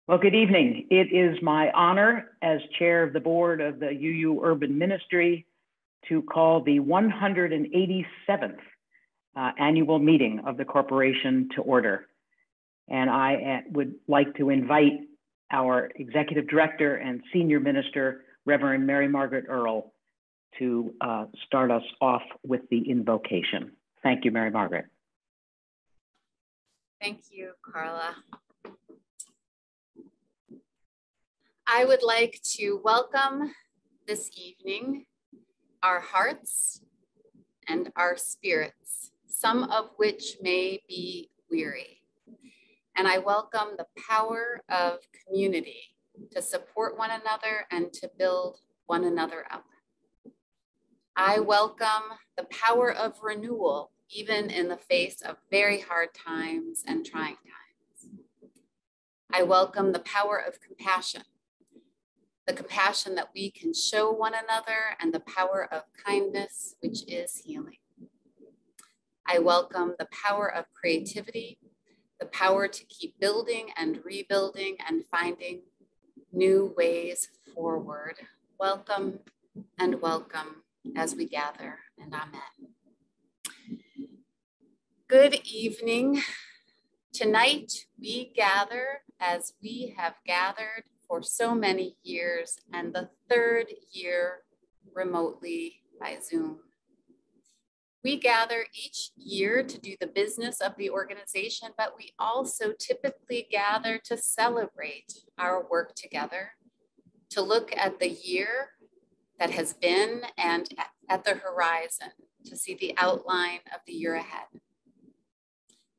Well, good evening. It is my honor as chair of the board of the UU Urban Ministry to call the 187th annual meeting of the corporation to order. And I would like to invite our executive director and senior minister, Reverend Mary Margaret Earl, to start us off with the invocation. Thank you, Mary Margaret. Thank you, Carla. I would like to welcome this evening our hearts and our spirits, some of which may be weary. And I welcome the power of community to support one another and to build one another up. I welcome the power of renewal, even in the face of very hard times and trying times. I welcome the power of compassion, the compassion that we can show one another, and the power of kindness, which is healing. I welcome the power of creativity, the power to keep building and rebuilding and finding new ways forward. Welcome and welcome as we gather, and amen. Good evening. Tonight we gather as we have gathered for so many years, and the third year remotely by Zoom. We gather each year to do the business of the organization, but we also typically gather to celebrate our work together, to look at the year that has been and at the horizon, to see the outline of the year ahead.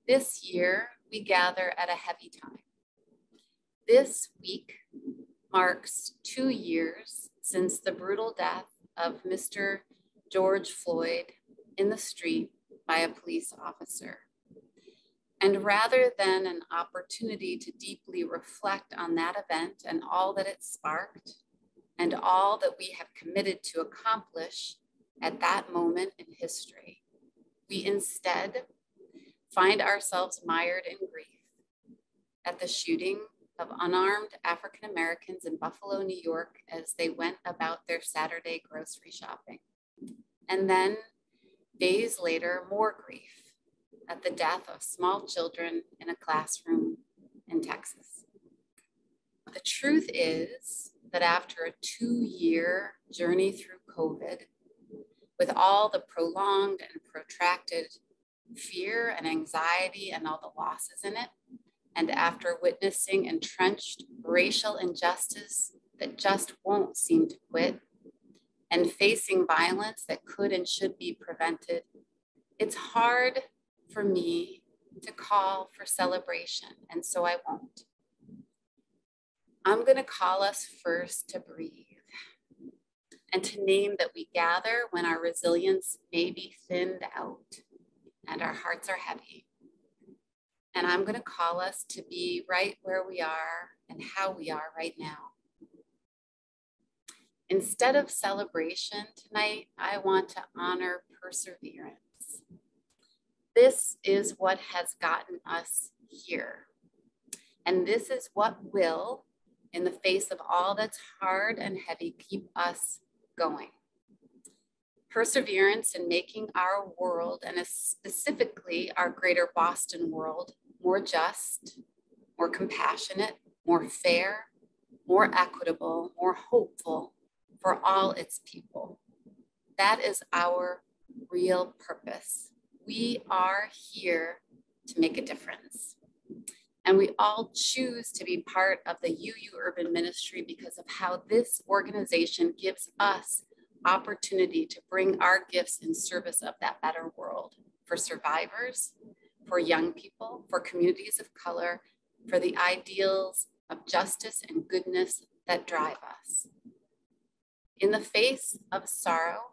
This year, we gather at a heavy time. This week marks 2 years since the brutal death of Mr. George Floyd in the street by a police officer. And rather than an opportunity to deeply reflect on that event and all that it sparked, and all that we have committed to accomplish at that moment in history, we instead find ourselves mired in grief at the shooting of unarmed African Americans in Buffalo, New York, as they went about their Saturday grocery shopping. And then days later, more grief at the death of small children in a classroom in Texas. The truth is that after a 2-year journey through COVID, with all the prolonged and protracted fear and anxiety and all the losses in it, and after witnessing entrenched racial injustice that just won't seem to quit, and facing violence that could and should be prevented, it's hard for me to call for celebration, and so I won't. I'm going to call us first to breathe and to name that we gather when our resilience may be thinned out and our hearts are heavy. And I'm going to call us to be right where we are and how we are right now. Instead of celebration tonight, I want to honor perseverance. This is what has gotten us here. And this is what will, in the face of all that's hard and heavy, keep us going. Perseverance in making our world, and specifically our greater Boston world, more just, more compassionate, more fair, more equitable, more hopeful for all its people. That is our real purpose. We are here to make a difference. And we all choose to be part of the UU Urban Ministry because of how this organization gives us opportunity to bring our gifts in service of that better world for survivors, for young people, for communities of color, for the ideals of justice and goodness that drive us. In the face of sorrow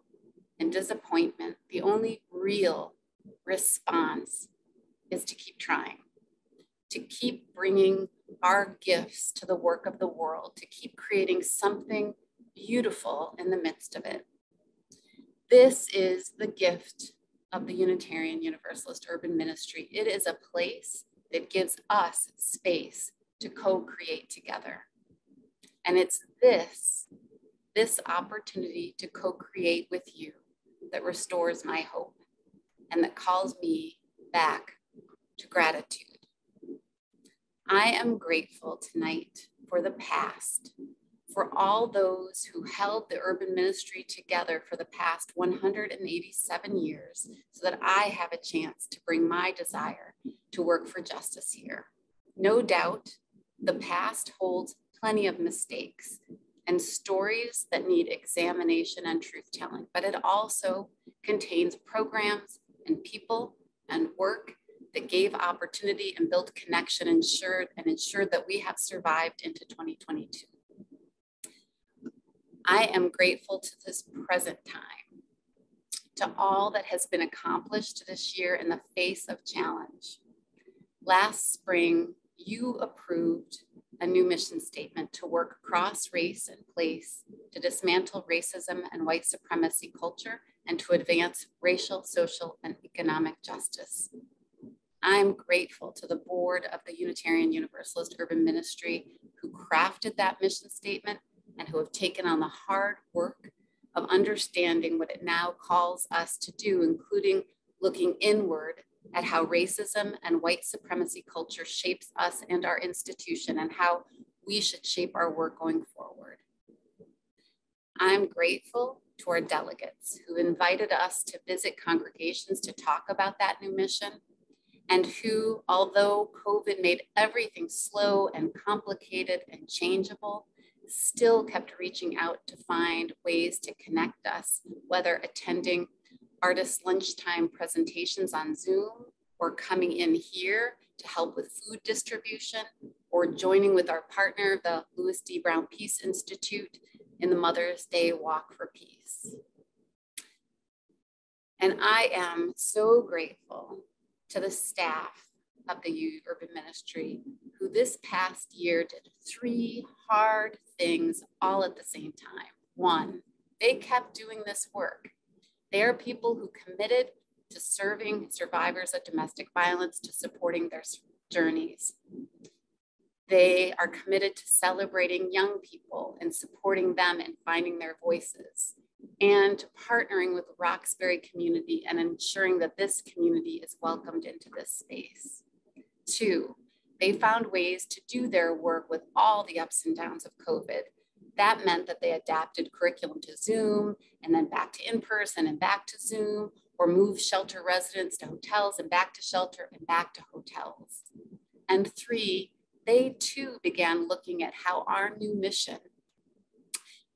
and disappointment, the only real response is to keep trying, to keep bringing our gifts to the work of the world, to keep creating something beautiful in the midst of it. This is the gift of the Unitarian Universalist Urban Ministry. It is a place that gives us space to co-create together. And it's this opportunity to co-create with you that restores my hope and that calls me back to gratitude. I am grateful tonight for the past, for all those who held the urban ministry together for the past 187 years so that I have a chance to bring my desire to work for justice here. No doubt, the past holds plenty of mistakes and stories that need examination and truth-telling, but it also contains programs and people and work that gave opportunity and built connection and ensured that we have survived into 2022. I am grateful to this present time, to all that has been accomplished this year in the face of challenge. Last spring, you approved a new mission statement to work across race and place to dismantle racism and white supremacy culture and to advance racial, social, and economic justice. I'm grateful to the board of the Unitarian Universalist Urban Ministry who crafted that mission statement and who have taken on the hard work of understanding what it now calls us to do, including looking inward at how racism and white supremacy culture shapes us and our institution and how we should shape our work going forward. I'm grateful to our delegates who invited us to visit congregations to talk about that new mission, and who, although COVID made everything slow and complicated and changeable, still kept reaching out to find ways to connect us, whether attending artist lunchtime presentations on Zoom, or coming in here to help with food distribution, or joining with our partner, the Louis D. Brown Peace Institute, in the Mother's Day Walk for Peace. And I am so grateful to the staff of the UU Urban Ministry, who this past year did 3 hard things all at the same time. 1, they kept doing this work. They are people who committed to serving survivors of domestic violence, to supporting their journeys. They are committed to celebrating young people and supporting them and finding their voices, and partnering with the Roxbury community and ensuring that this community is welcomed into this space. 2, they found ways to do their work with all the ups and downs of COVID. That meant that they adapted curriculum to Zoom and then back to in-person and back to Zoom, or moved shelter residents to hotels and back to shelter and back to hotels. And 3, they too began looking at how our new mission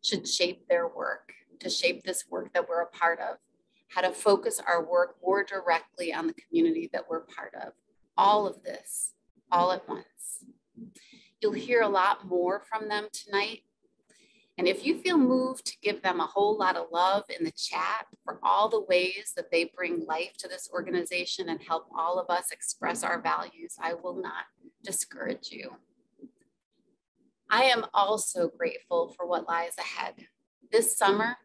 should shape their work, to shape this work that we're a part of, how to focus our work more directly on the community that we're part of. All of this, all at once. You'll hear a lot more from them tonight. And if you feel moved to give them a whole lot of love in the chat for all the ways that they bring life to this organization and help all of us express our values, I will not discourage you. I am also grateful for what lies ahead. This summer,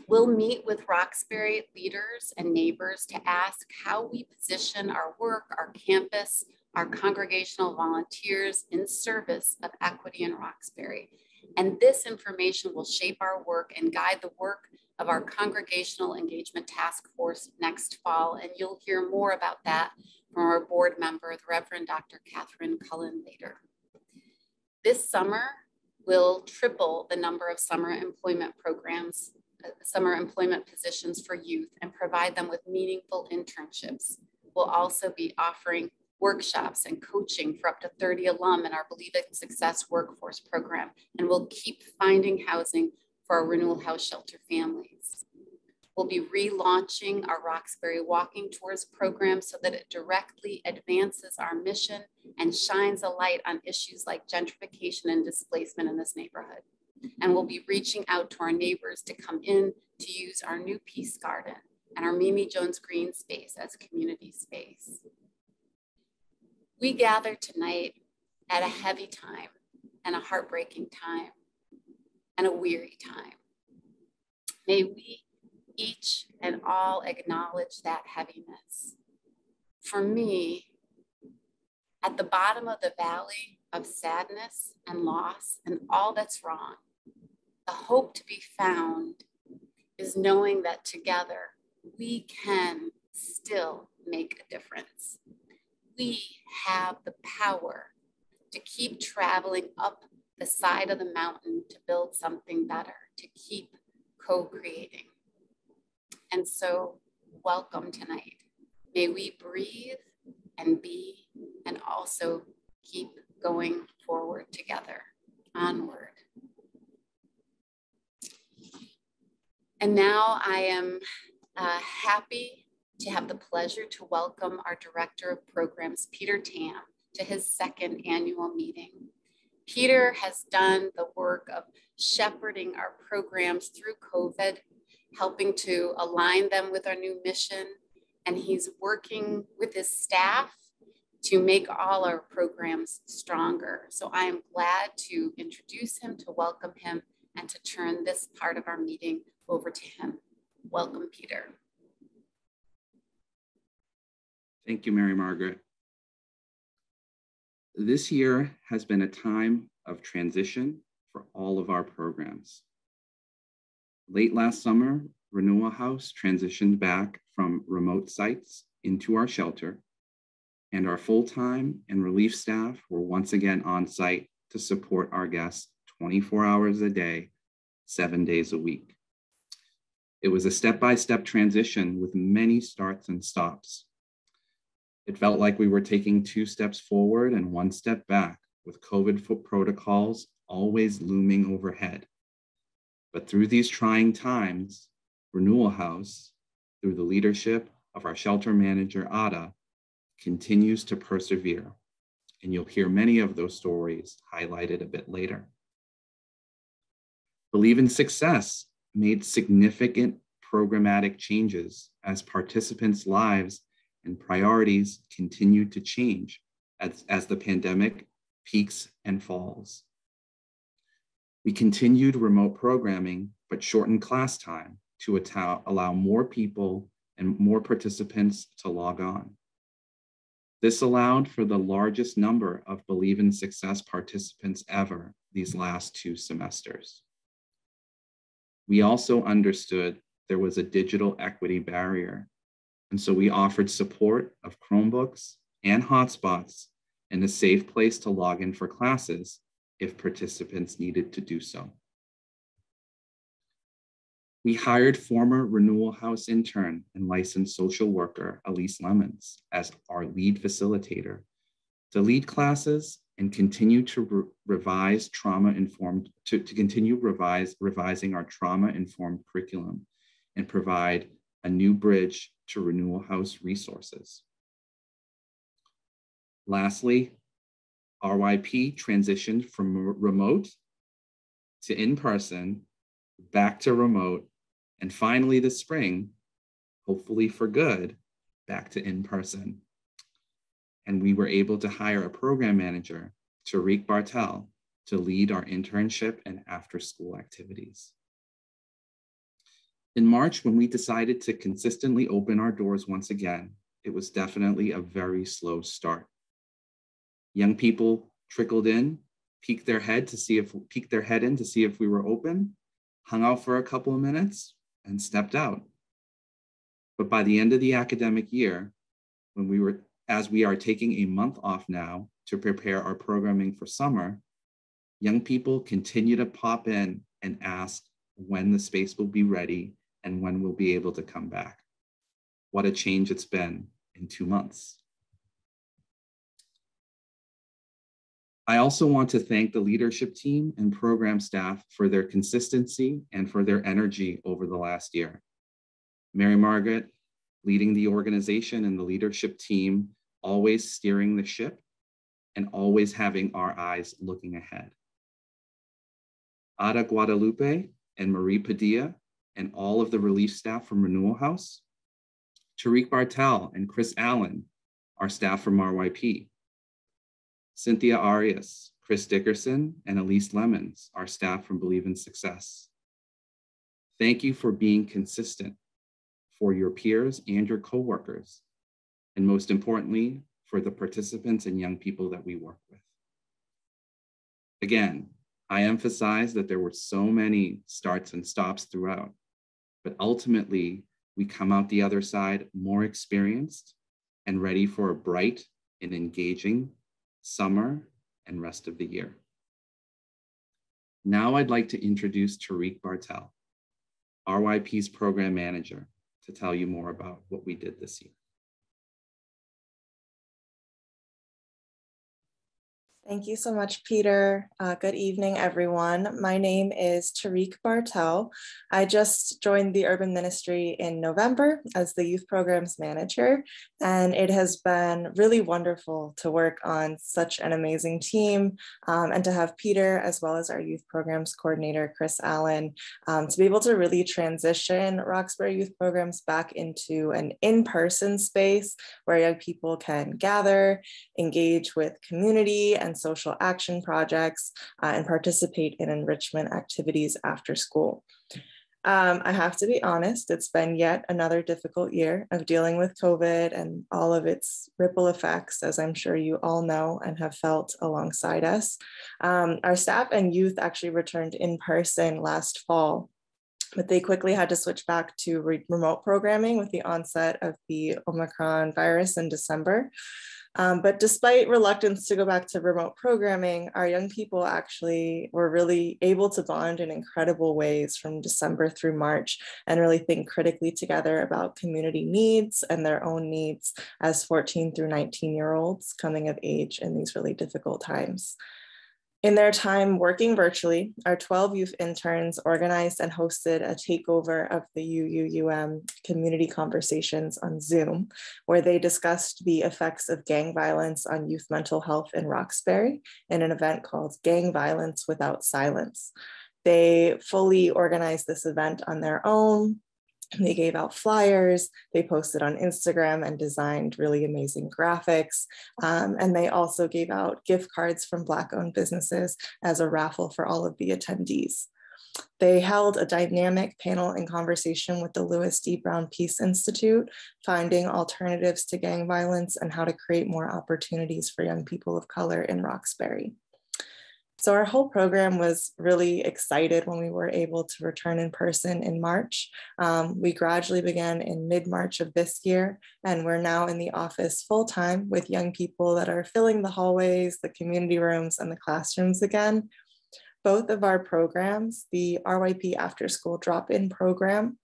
we'll meet with Roxbury leaders and neighbors to ask how we position our work, our campus, our congregational volunteers in service of equity in Roxbury. And this information will shape our work and guide the work of our Congregational Engagement Task Force next fall. And you'll hear more about that from our board member, the Reverend Dr. Catherine Cullen later. This summer, we'll triple the number of summer employment programs, summer employment positions for youth, and provide them with meaningful internships. We'll also be offering workshops and coaching for up to 30 alum in our Believe in Success workforce program, and we'll keep finding housing for our Renewal House shelter families. We'll be relaunching our Roxbury Walking Tours program so that it directly advances our mission and shines a light on issues like gentrification and displacement in this neighborhood. And we'll be reaching out to our neighbors to come in to use our new Peace Garden and our Mimi Jones Green space as community space. We gather tonight at a heavy time and a heartbreaking time and a weary time. May we each and all acknowledge that heaviness. For me, at the bottom of the valley of sadness and loss and all that's wrong, the hope to be found is knowing that together we can still make a difference. We have the power to keep traveling up the side of the mountain to build something better, to keep co-creating. And so, welcome tonight. May we breathe and be, and also keep going forward together, onward. And now I am happy to have the pleasure to welcome our Director of Programs, Peter Tam, to his second annual meeting. Peter has done the work of shepherding our programs through COVID, helping to align them with our new mission, and he's working with his staff to make all our programs stronger. So I am glad to introduce him, to welcome him, and to turn this part of our meeting over to him. Welcome, Peter. Thank you, Mary Margaret. This year has been a time of transition for all of our programs. Late last summer, Renewal House transitioned back from remote sites into our shelter, and our full-time and relief staff were once again on site to support our guests 24 hours a day, 7 days a week. It was a step-by-step transition with many starts and stops. It felt like we were taking 2 steps forward and 1 step back, with COVID protocols always looming overhead. But through these trying times, Renewal House, through the leadership of our shelter manager, Ada, continues to persevere. And you'll hear many of those stories highlighted a bit later. Believe in Success made significant programmatic changes as participants' lives and priorities continue to change as the pandemic peaks and falls. We continued remote programming, but shortened class time to allow more people and more participants to log on. This allowed for the largest number of Believe in Success participants ever these last 2 semesters. We also understood there was a digital equity barrier, and so we offered support of Chromebooks and hotspots and a safe place to log in for classes if participants needed to do so. We hired former Renewal House intern and licensed social worker, Elise Lemons, as our lead facilitator to lead classes and continue to revising our trauma-informed curriculum and provide a new bridge to Renewal House resources. Lastly, RYP transitioned from remote to in-person, back to remote, and finally this spring, hopefully for good, back to in-person. And we were able to hire a program manager, Tariq Bartel, to lead our internship and after-school activities. In March, when we decided to consistently open our doors once again, it was definitely a very slow start. Young people trickled in, peeked their head in to see if we were open, hung out for a couple of minutes, and stepped out. But by the end of the academic year, as we are taking a month off now to prepare our programming for summer, young people continue to pop in and ask when the space will be ready and when we'll be able to come back. What a change it's been in 2 months. I also want to thank the leadership team and program staff for their consistency and for their energy over the last year. Mary Margaret leading the organization and the leadership team, always steering the ship and always having our eyes looking ahead. Ada Guadalupe and Marie Padilla and all of the relief staff from Renewal House, Tariq Bartel and Chris Allen, our staff from RYP, Cynthia Arias, Chris Dickerson, and Elise Lemons, our staff from Believe in Success. Thank you for being consistent for your peers and your coworkers, and most importantly, for the participants and young people that we work with. Again, I emphasize that there were so many starts and stops throughout, but ultimately we come out the other side more experienced and ready for a bright and engaging summer and rest of the year. Now I'd like to introduce Tariq Bartel, RYP's program manager, to tell you more about what we did this year. Thank you so much, Peter. Good evening, everyone. My name is Tariq Bartel. I just joined the Urban Ministry in November as the Youth Programs Manager, and it has been really wonderful to work on such an amazing team and to have Peter, as well as our Youth Programs Coordinator, Chris Allen, to be able to really transition Roxbury Youth Programs back into an in-person space where young people can gather, engage with community and social action projects, and participate in enrichment activities after school. I have to be honest, it's been yet another difficult year of dealing with COVID and all of its ripple effects, as I'm sure you all know and have felt alongside us. Our staff and youth actually returned in person last fall, but they quickly had to switch back to remote programming with the onset of the Omicron virus in December. But despite reluctance to go back to remote programming, our young people actually were really able to bond in incredible ways from December through March and really think critically together about community needs and their own needs as 14 through 19-year-olds coming of age in these really difficult times. In their time working virtually, our 12 youth interns organized and hosted a takeover of the UUUM community conversations on Zoom, where they discussed the effects of gang violence on youth mental health in Roxbury in an event called Gang Violence Without Silence. They fully organized this event on their own. They gave out flyers, they posted on Instagram and designed really amazing graphics. And they also gave out gift cards from Black-owned businesses as a raffle for all of the attendees. They held a dynamic panel and conversation with the Lewis D. Brown Peace Institute, finding alternatives to gang violence and how to create more opportunities for young people of color in Roxbury. So our whole program was really excited when we were able to return in person in March. We gradually began in mid-March of this year, and we're now in the office full-time with young people that are filling the hallways, the community rooms, and the classrooms again. Both of our programs, the RYP After School Drop-In Program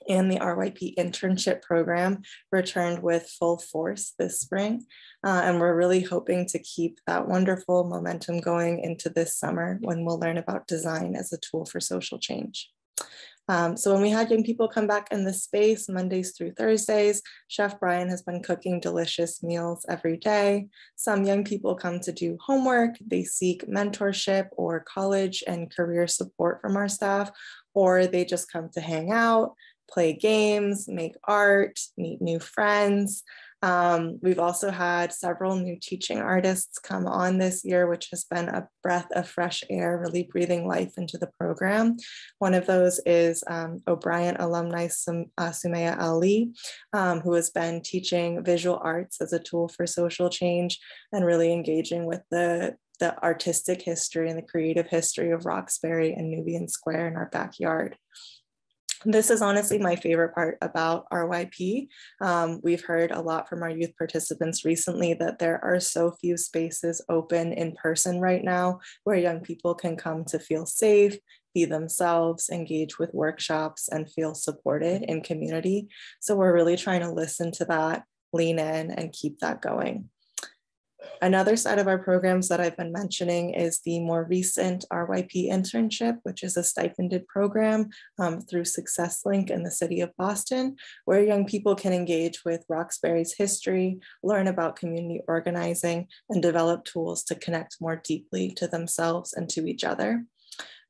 and the RYP Internship Program, returned with full force this spring. And we're really hoping to keep that wonderful momentum going into this summer when we'll learn about design as a tool for social change. So when we had young people come back in the space Mondays through Thursdays, Chef Brian has been cooking delicious meals every day. Some young people come to do homework, they seek mentorship or college and career support from our staff, or they just come to hang out, play games, make art, meet new friends. We've also had several new teaching artists come on this year, which has been a breath of fresh air, really breathing life into the program. One of those is O'Brien alumni Sumaya Ali, who has been teaching visual arts as a tool for social change and really engaging with the artistic history and the creative history of Roxbury and Nubian Square in our backyard. This is honestly my favorite part about RYP. We've heard a lot from our youth participants recently that there are so few spaces open in person right now where young people can come to feel safe, be themselves, engage with workshops, and feel supported in community. So we're really trying to listen to that, lean in, and keep that going. Another side of our programs that I've been mentioning is the more recent RYP internship, which is a stipended program through Success Link in the city of Boston, where young people can engage with Roxbury's history, learn about community organizing, and develop tools to connect more deeply to themselves and to each other.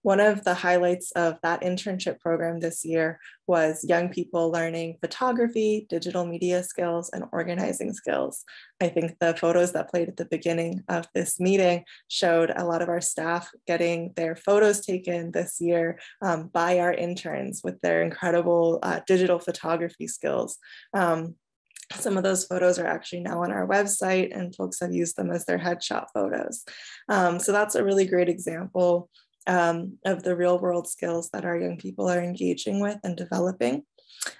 One of the highlights of that internship program this year was young people learning photography, digital media skills, and organizing skills. I think the photos that played at the beginning of this meeting showed a lot of our staff getting their photos taken this year by our interns with their incredible digital photography skills. Some of those photos are actually now on our website, and folks have used them as their headshot photos. So that's a really great example of the real world skills that our young people are engaging with and developing.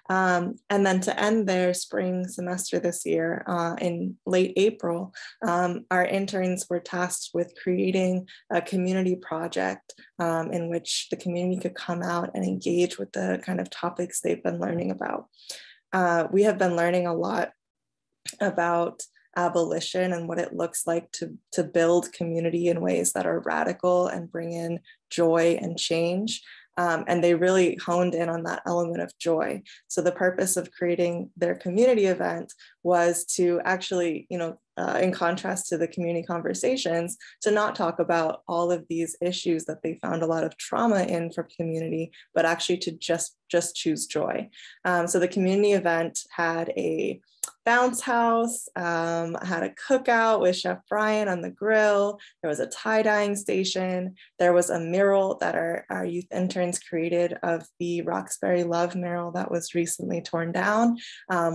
And then to end their spring semester this year, in late April, our interns were tasked with creating a community project in which the community could come out and engage with the kind of topics they've been learning about. We have been learning a lot about abolition and what it looks like to build community in ways that are radical and bring in joy and change. And they really honed in on that element of joy. So the purpose of creating their community event was to actually, in contrast to the community conversations, to not talk about all of these issues that they found a lot of trauma in for community, but actually to just choose joy. So the community event had a bounce house, had a cookout with Chef Brian on the grill. There was a tie-dyeing station. There was a mural that our youth interns created of the Roxbury Love mural that was recently torn down,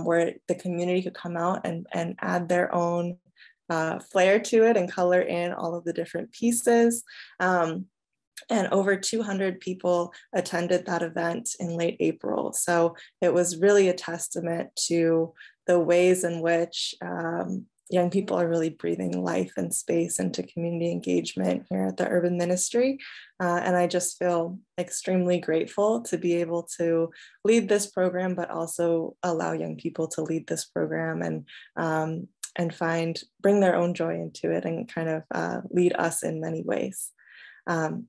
where the community could come out and add their own flair to it and color in all of the different pieces. And over 200 people attended that event in late April. So it was really a testament to the ways in which young people are really breathing life and space into community engagement here at the Urban Ministry. And I just feel extremely grateful to be able to lead this program, but also allow young people to lead this program and bring their own joy into it and kind of lead us in many ways.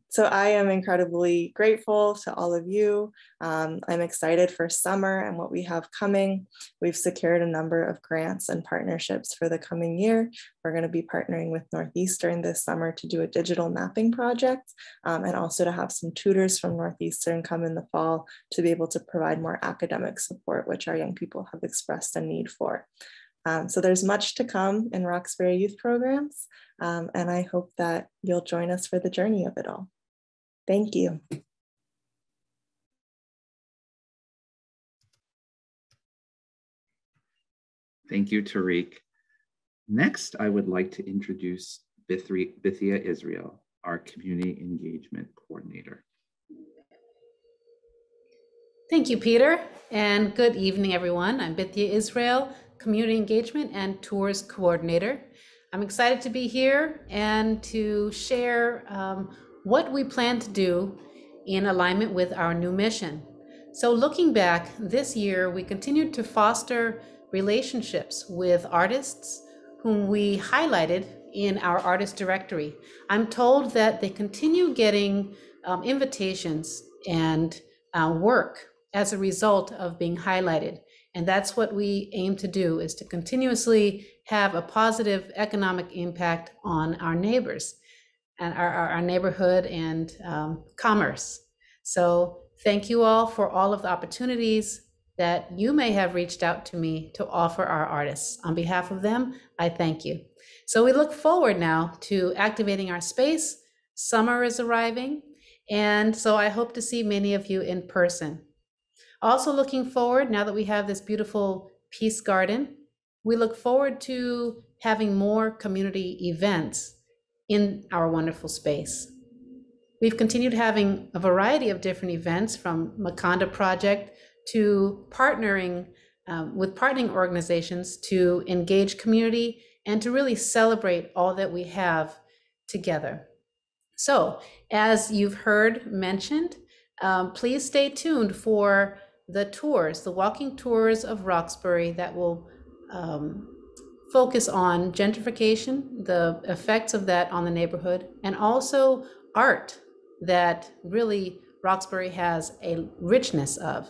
So I am incredibly grateful to all of you. I'm excited for summer and what we have coming. We've secured a number of grants and partnerships for the coming year. We're going to be partnering with Northeastern this summer to do a digital mapping project, and also to have some tutors from Northeastern come in the fall to be able to provide more academic support, which our young people have expressed a need for. So there's much to come in Roxbury youth programs, and I hope that you'll join us for the journey of it all. Thank you. Thank you, Tariq. Next, I would like to introduce Vithia Israel, our Community Engagement Coordinator. Thank you, Peter, and good evening, everyone. I'm Vithia Israel, Community Engagement and Tours Coordinator. I'm excited to be here and to share what we plan to do in alignment with our new mission. So looking back, this year, we continued to foster relationships with artists whom we highlighted in our artist directory. I'm told that they continue getting invitations and work as a result of being highlighted. And that's what we aim to do, is to continuously have a positive economic impact on our neighbors and our neighborhood and commerce. So thank you all for all of the opportunities that you may have reached out to me to offer our artists. On behalf of them, I thank you. So we look forward now to activating our space. Summer is arriving, and so I hope to see many of you in person. Also looking forward, now that we have this beautiful Peace Garden, we look forward to having more community events in our wonderful space. We've continued having a variety of different events, from Maconda Project to partnering with partnering organizations to engage community and to really celebrate all that we have together. So, as you've heard mentioned, please stay tuned for the tours, the walking tours of Roxbury that will focus on gentrification, the effects of that on the neighborhood, and also art that really Roxbury has a richness of.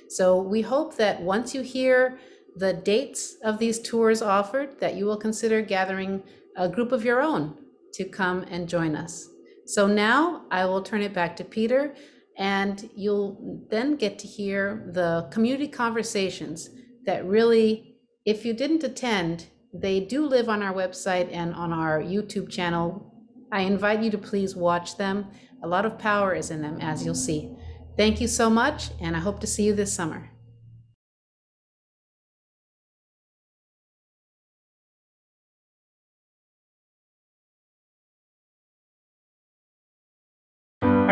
So we hope that once you hear the dates of these tours offered, that you will consider gathering a group of your own to come and join us. So now I will turn it back to Peter, and you'll then get to hear the community conversations that really, if you didn't attend, they do live on our website and on our YouTube channel. I invite you to please watch them. A lot of power is in them, as you'll see. Thank you so much, and I hope to see you this summer.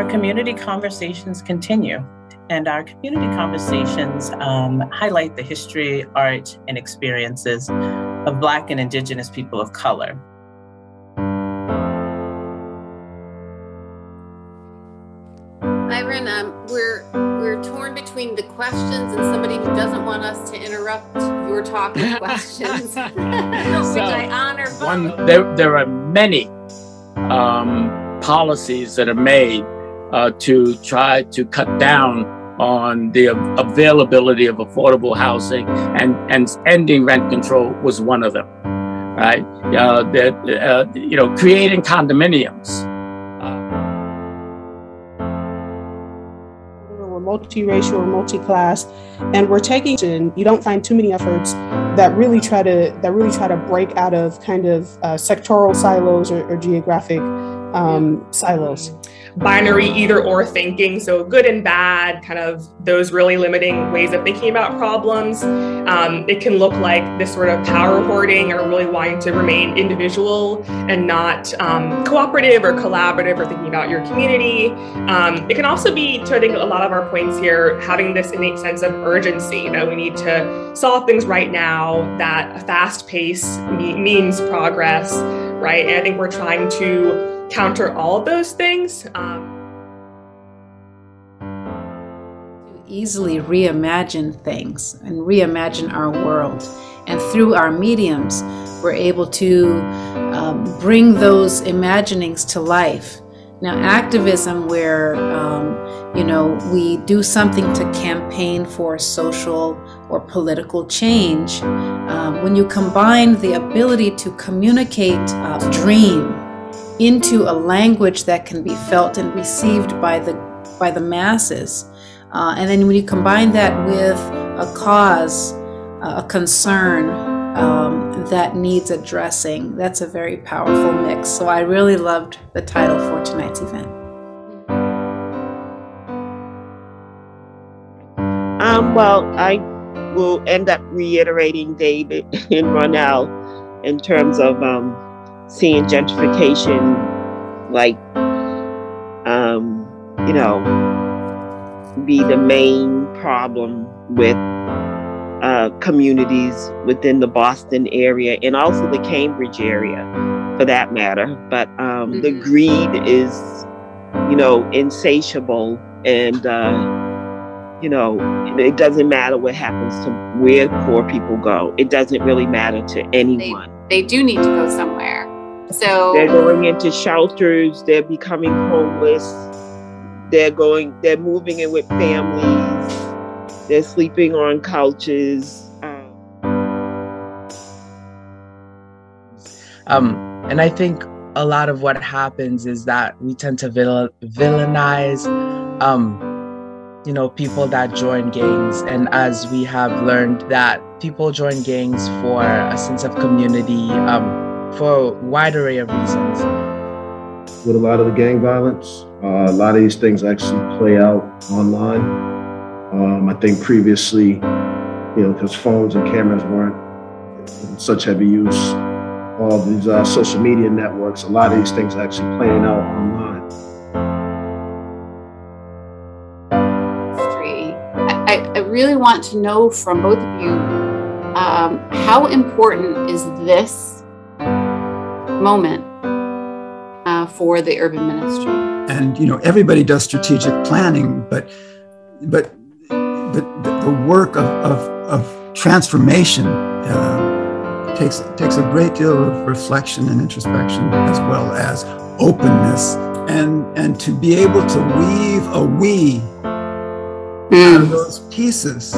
our community conversations continue. And our community conversations highlight the history, art, and experiences of Black and Indigenous people of color. Byron, we're torn between the questions and somebody who doesn't want us to interrupt your talk with questions, which I honor. There are many policies that are made to try to cut down on the availability of affordable housing, and ending rent control was one of them, right? Creating condominiums. We're multiracial or multi-class, and we're taking. You don't find too many efforts that really try to break out of kind of sectoral silos or geographic silos. Binary either or thinking, so good and bad, kind of those really limiting ways of thinking about problems. It can look like this sort of power hoarding or really wanting to remain individual and not cooperative or collaborative or thinking about your community. It can also be, to I think a lot of our points here, having this innate sense of urgency that we need to solve things right now, that a fast pace means progress, right? And I think we're trying to counter all of those things. To easily reimagine things and reimagine our world. And through our mediums, we're able to bring those imaginings to life. Now, activism where, we do something to campaign for social or political change, when you combine the ability to communicate a dream into a language that can be felt and received by the masses. And then when you combine that with a cause, a concern that needs addressing, that's a very powerful mix. So I really loved the title for tonight's event. Well, I will end up reiterating David and Ronell in terms of seeing gentrification be the main problem with communities within the Boston area and also the Cambridge area for that matter. But the greed is, insatiable, and it doesn't matter what happens to where poor people go. It doesn't really matter to anyone. They do need to go somewhere. So they're going into shelters, they're becoming homeless, they're moving in with families, they're sleeping on couches. And I think a lot of what happens is that we tend to villainize people that join gangs. And as we have learned that people join gangs for a sense of community, for a wide array of reasons. With a lot of the gang violence, a lot of these things actually play out online. I think previously, because phones and cameras weren't in such heavy use, all these social media networks, a lot of these things are actually playing out online. I really want to know from both of you, how important is this moment for the urban ministry? And everybody does strategic planning, but the work of transformation takes a great deal of reflection and introspection, as well as openness, and to be able to weave a we out of those pieces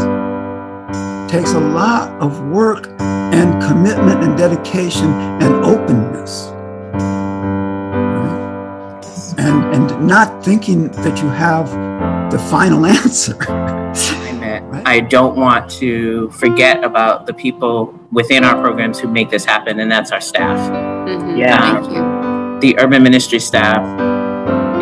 takes a lot of work and commitment and dedication and openness, right? And not thinking that you have the final answer. Right? I don't want to forget about the people within our programs who make this happen, and that's our staff. Thank you. The urban ministry staff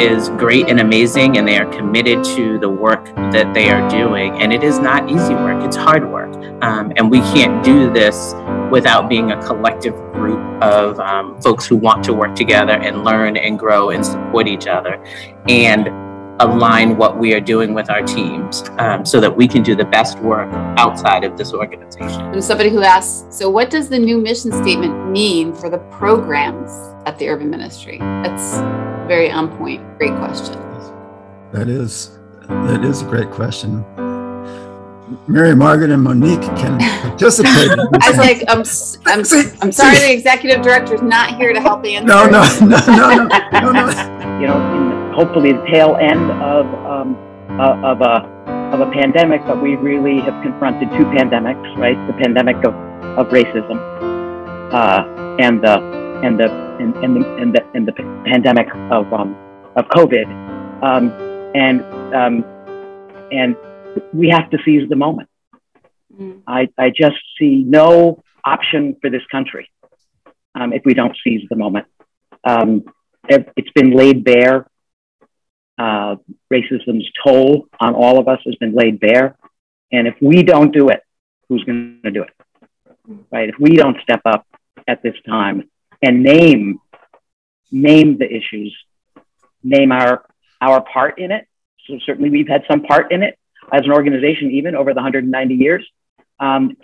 is great and amazing, and they are committed to the work that they are doing. And it is not easy work, it's hard work. And we can't do this without being a collective group of folks who want to work together and learn and grow and support each other. And align what we are doing with our teams so that we can do the best work outside of this organization. And somebody who asks, so what does the new mission statement mean for the programs at the Urban Ministry? That's very on point. Great question. That is a great question. Mary Margaret and Monique can participate. I was like, I'm sorry, the executive director is not here to help answer. No. You know, hopefully the tail end of a pandemic, but we really have confronted two pandemics, right? The pandemic of racism and the pandemic of COVID, and we have to seize the moment. I just see no option for this country if we don't seize the moment. It's been laid bare. Racism's toll on all of us has been laid bare. And if we don't do it, who's going to do it? Right? If we don't step up at this time and name the issues, name our part in it. So certainly we've had some part in it as an organization, even over the 190 years, and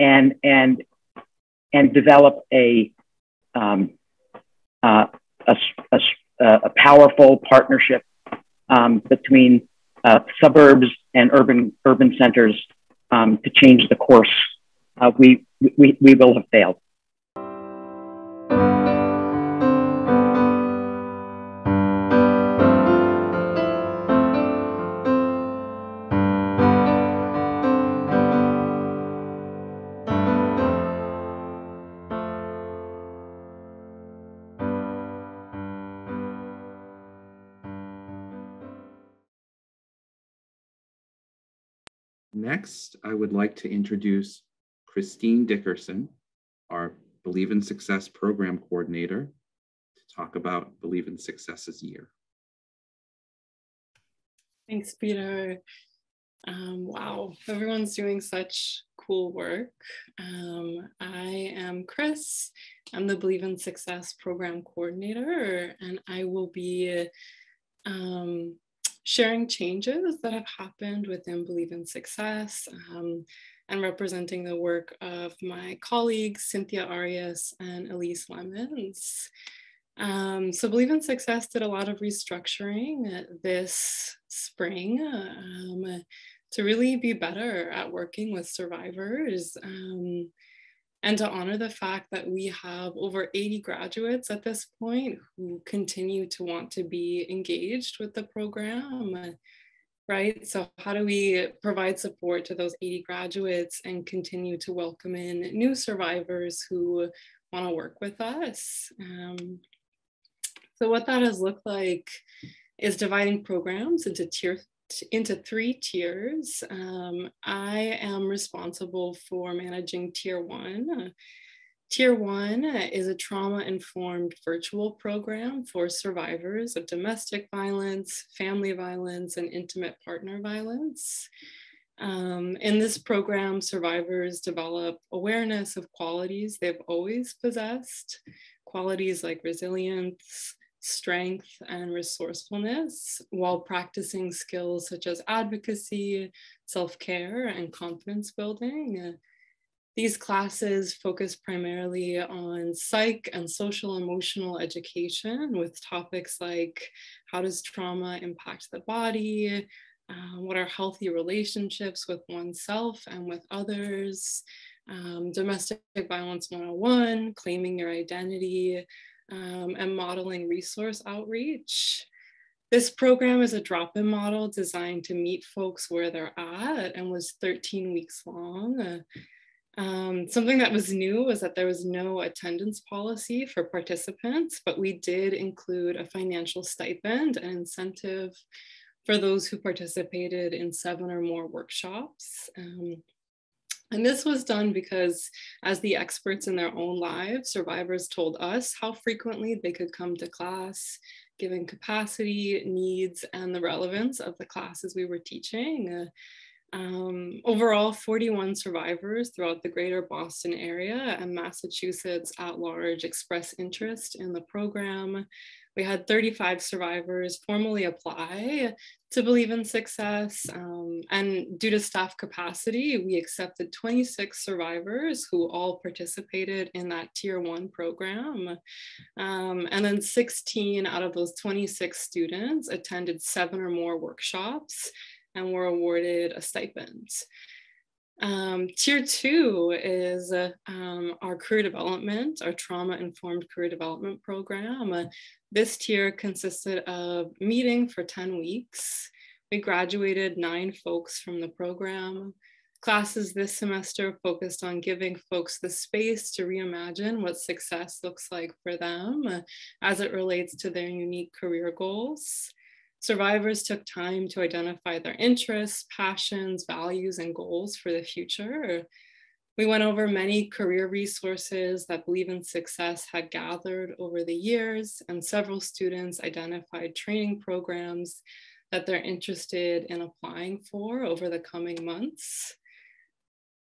develop a powerful partnership between suburbs and urban centers to change the course. We will have failed. Next, I would like to introduce Christine Dickerson, our Believe in Success Program Coordinator, to talk about Believe in Success's year. Thanks, Peter. Wow, everyone's doing such cool work. I am Chris. I'm the Believe in Success Program Coordinator, and I will be sharing changes that have happened within Believe in Success and representing the work of my colleagues, Cynthia Arias and Elise Lemons. So Believe in Success did a lot of restructuring this spring to really be better at working with survivors and to honor the fact that we have over 80 graduates at this point who continue to want to be engaged with the program, right? So how do we provide support to those 80 graduates and continue to welcome in new survivors who want to work with us? So what that has looked like is dividing programs into 3 tiers. I am responsible for managing Tier 1. Tier 1 is a trauma-informed virtual program for survivors of domestic violence, family violence, and intimate partner violence. In this program, survivors develop awareness of qualities they've always possessed, qualities like resilience, strength, and resourcefulness, while practicing skills such as advocacy, self-care, and confidence building. These classes focus primarily on psych and social emotional education with topics like how does trauma impact the body, what are healthy relationships with oneself and with others, domestic violence 101, claiming your identity, and modeling resource outreach. This program is a drop-in model designed to meet folks where they're at and was 13 weeks long. Something that was new was that there was no attendance policy for participants, but we did include a financial stipend and incentive for those who participated in 7 or more workshops. And this was done because as the experts in their own lives, survivors told us how frequently they could come to class, given capacity, needs, and the relevance of the classes we were teaching. Overall, 41 survivors throughout the greater Boston area and Massachusetts at large expressed interest in the program, We had 35 survivors formally apply to Believe in Success. And due to staff capacity, we accepted 26 survivors who all participated in that Tier 1 program. And then 16 out of those 26 students attended 7 or more workshops and were awarded a stipend. Tier 2 is our career development, our trauma-informed career development program. This tier consisted of meeting for 10 weeks. We graduated 9 folks from the program. Classes this semester focused on giving folks the space to reimagine what success looks like for them as it relates to their unique career goals. Survivors took time to identify their interests, passions, values, and goals for the future. We went over many career resources that Believe in Success had gathered over the years, and several students identified training programs that they're interested in applying for over the coming months.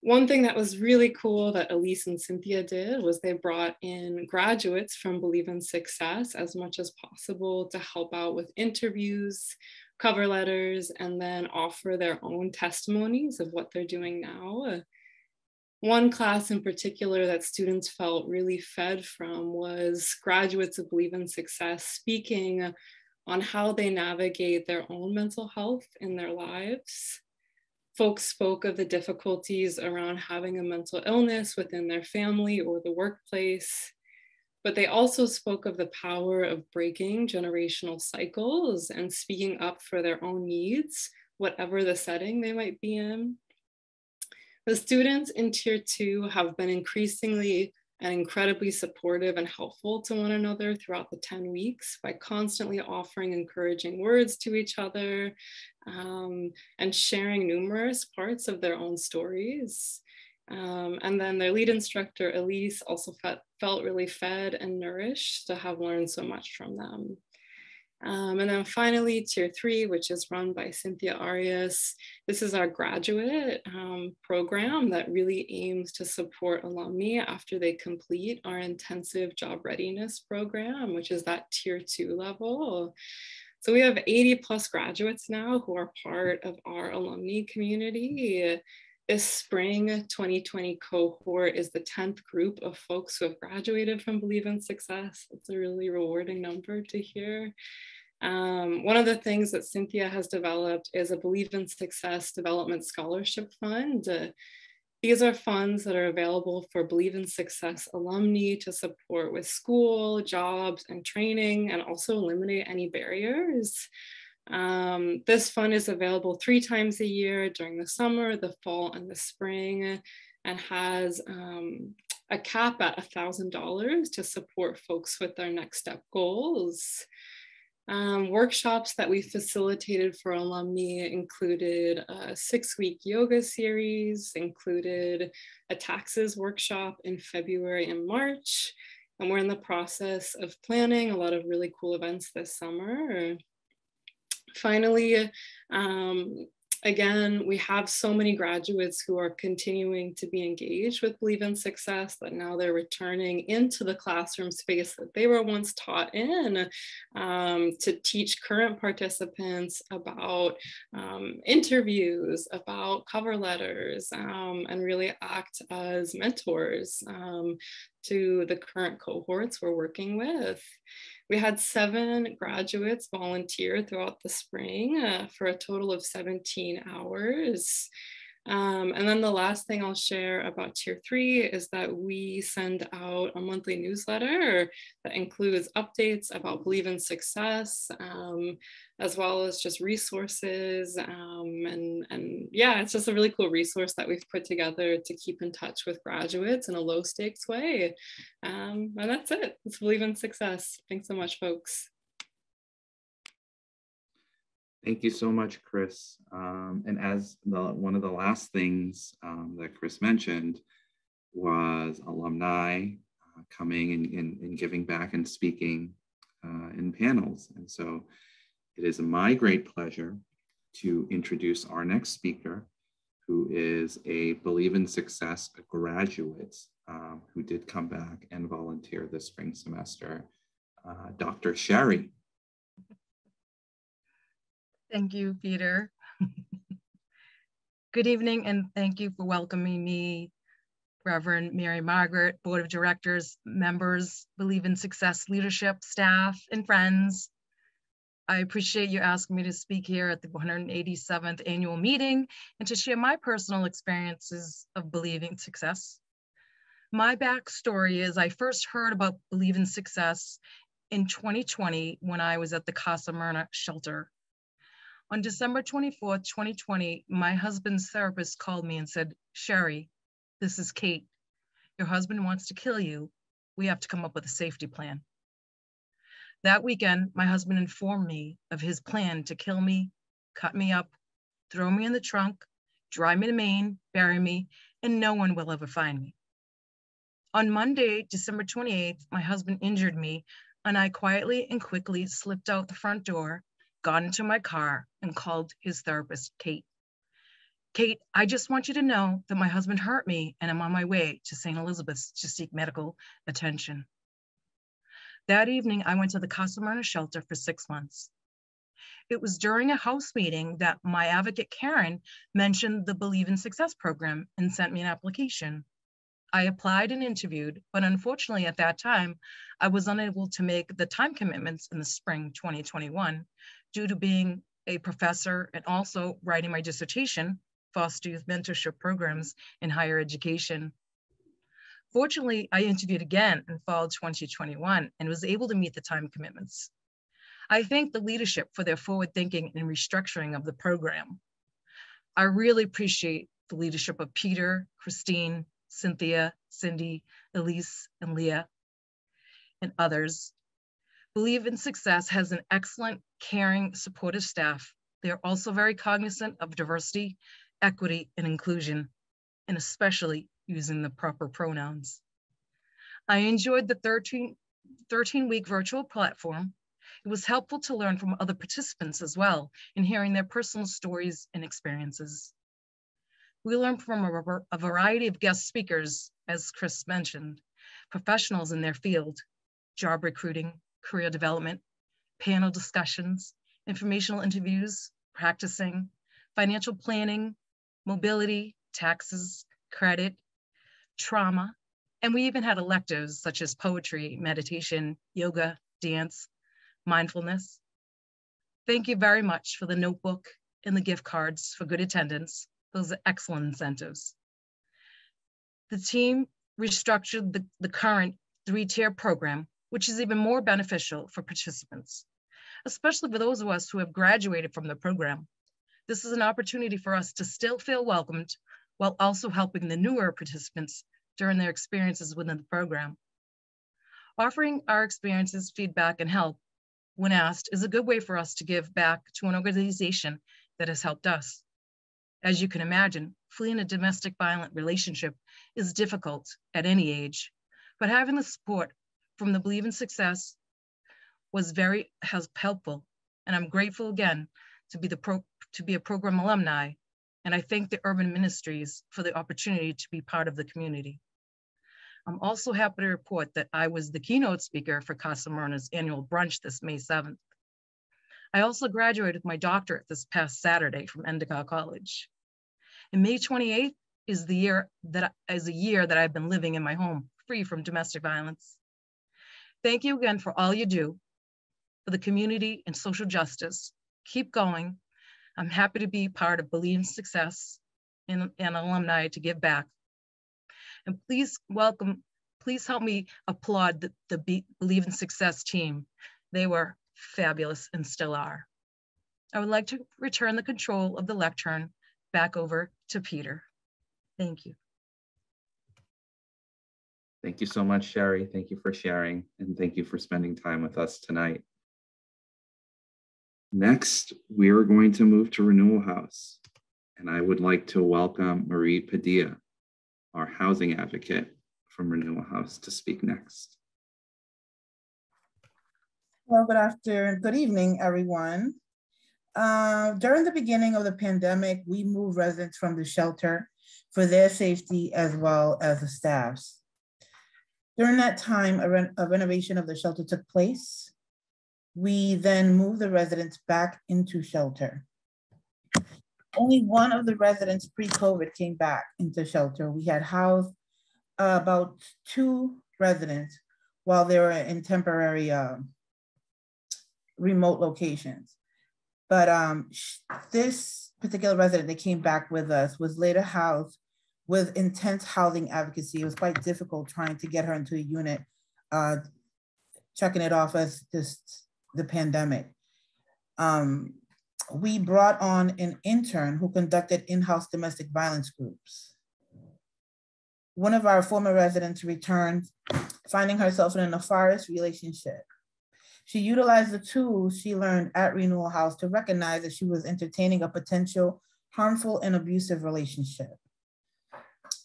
One thing that was really cool that Elise and Cynthia did was they brought in graduates from Believe in Success as much as possible to help out with interviews, cover letters, and then offer their own testimonies of what they're doing now. One class in particular that students felt really fed from was graduates of Believe in Success speaking on how they navigate their own mental health in their lives. Folks spoke of the difficulties around having a mental illness within their family or the workplace, but they also spoke of the power of breaking generational cycles and speaking up for their own needs, whatever the setting they might be in. The students in Tier 2 have been increasingly and incredibly supportive and helpful to one another throughout the 10 weeks by constantly offering encouraging words to each other and sharing numerous parts of their own stories. And then their lead instructor, Elise, also felt really fed and nourished to have learned so much from them. And then finally, Tier 3, which is run by Cynthia Arias. This is our graduate program that really aims to support alumni after they complete our intensive job readiness program, which is that Tier 2 level. So we have 80 plus graduates now who are part of our alumni community. This spring 2020 cohort is the 10th group of folks who have graduated from Believe in Success. It's a really rewarding number to hear. One of the things that Cynthia has developed is a Believe in Success Development Scholarship Fund. These are funds that are available for Believe in Success alumni to support with school, jobs, and training, and also eliminate any barriers. This fund is available 3 times a year during the summer, the fall, and the spring, and has a cap at $1,000 to support folks with their next step goals. Workshops that we facilitated for alumni included a 6-week yoga series, included a taxes workshop in February and March, and we're in the process of planning a lot of really cool events this summer. Finally, again, we have so many graduates who are continuing to be engaged with Believe in Success that now they're returning into the classroom space that they were once taught in to teach current participants about interviews, about cover letters, and really act as mentors to the current cohorts we're working with. We had 7 graduates volunteer throughout the spring for a total of 17 hours. And then the last thing I'll share about Tier 3 is that we send out a monthly newsletter that includes updates about Believe in Success, as well as just resources. And yeah, it's just a really cool resource that we've put together to keep in touch with graduates in a low stakes way. And that's it. It's Believe in Success. Thanks so much, folks. Thank you so much, Chris. And as one of the last things that Chris mentioned was alumni coming and giving back and speaking in panels. And so it is my great pleasure to introduce our next speaker, who is a Believe in Success graduate who did come back and volunteer this spring semester. Dr. Sherry. Thank you, Peter. Good evening, and thank you for welcoming me, Reverend Mary Margaret, Board of Directors, members, Believe in Success leadership, staff, and friends. I appreciate you asking me to speak here at the 187th annual meeting and to share my personal experiences of Believe in Success. My backstory is I first heard about Believe in Success in 2020 when I was at the Casa Myrna shelter. On December 24th, 2020, my husband's therapist called me and said, "Sherry, this is Kate. Your husband wants to kill you. We have to come up with a safety plan." That weekend, my husband informed me of his plan to kill me, cut me up, throw me in the trunk, drive me to Maine, bury me, and no one will ever find me. On Monday, December 28th, my husband injured me, and I quietly and quickly slipped out the front door, got into my car, and called his therapist, Kate. "Kate, I just want you to know that my husband hurt me and I'm on my way to St. Elizabeth's to seek medical attention." That evening, I went to the Casa Myrna shelter for 6 months. It was during a house meeting that my advocate, Karen, mentioned the Believe in Success program and sent me an application. I applied and interviewed, but unfortunately at that time, I was unable to make the time commitments in the spring 2021 due to being a professor and also writing my dissertation, Foster Youth Mentorship Programs in Higher Education. Fortunately, I interviewed again in fall 2021 and was able to meet the time commitments. I thank the leadership for their forward thinking and restructuring of the program. I really appreciate the leadership of Peter, Christine, Cynthia, Cindy, Elise, and Leah, and others. Believe in Success has an excellent, caring, supportive staff. They are also very cognizant of diversity, equity, and inclusion, and especially using the proper pronouns. I enjoyed the 13-week virtual platform. It was helpful to learn from other participants as well and hearing their personal stories and experiences. We learned from a variety of guest speakers, as Chris mentioned, professionals in their field, job recruiting, career development, panel discussions, informational interviews, practicing, financial planning, mobility, taxes, credit, trauma, and we even had electives such as poetry, meditation, yoga, dance, mindfulness. Thank you very much for the notebook and the gift cards for good attendance. Those are excellent incentives. The team restructured the current 3-tier program, which is even more beneficial for participants, especially for those of us who have graduated from the program. This is an opportunity for us to still feel welcomed while also helping the newer participants during their experiences within the program. Offering our experiences, feedback, and help when asked is a good way for us to give back to an organization that has helped us. As you can imagine, fleeing a domestic violent relationship is difficult at any age, but having the support from the Believe in Success was very helpful, and I'm grateful again to be a program alumni, and I thank the Urban Ministries for the opportunity to be part of the community. I'm also happy to report that I was the keynote speaker for Casa Myrna's annual brunch this May 7th. I also graduated with my doctorate this past Saturday from Endicott College. And May 28th is a year that I've been living in my home, free from domestic violence. Thank you again for all you do for the community and social justice. Keep going. I'm happy to be part of Believe in Success and alumni to give back. And please help me applaud the Believe in Success team. They were fabulous and still are. I would like to return the control of the lectern back over to Peter. Thank you. Thank you so much, Sherry. Thank you for sharing, and thank you for spending time with us tonight. Next, we are going to move to Renewal House, and I would like to welcome Marie Padilla, our housing advocate from Renewal House, to speak next. Well, good evening, everyone. During the beginning of the pandemic, we moved residents from the shelter for their safety as well as the staff's. During that time, a renovation of the shelter took place. We then moved the residents back into shelter. Only one of the residents pre-COVID came back into shelter. We had housed about 2 residents while they were in temporary remote locations. But this particular resident that came back with us was later housed with intense housing advocacy. It was quite difficult trying to get her into a unit, checking it off as just the pandemic. We brought on an intern who conducted in-house domestic violence groups. One of our former residents returned, finding herself in a nefarious relationship. She utilized the tools she learned at Renewal House to recognize that she was entertaining a potential harmful and abusive relationship.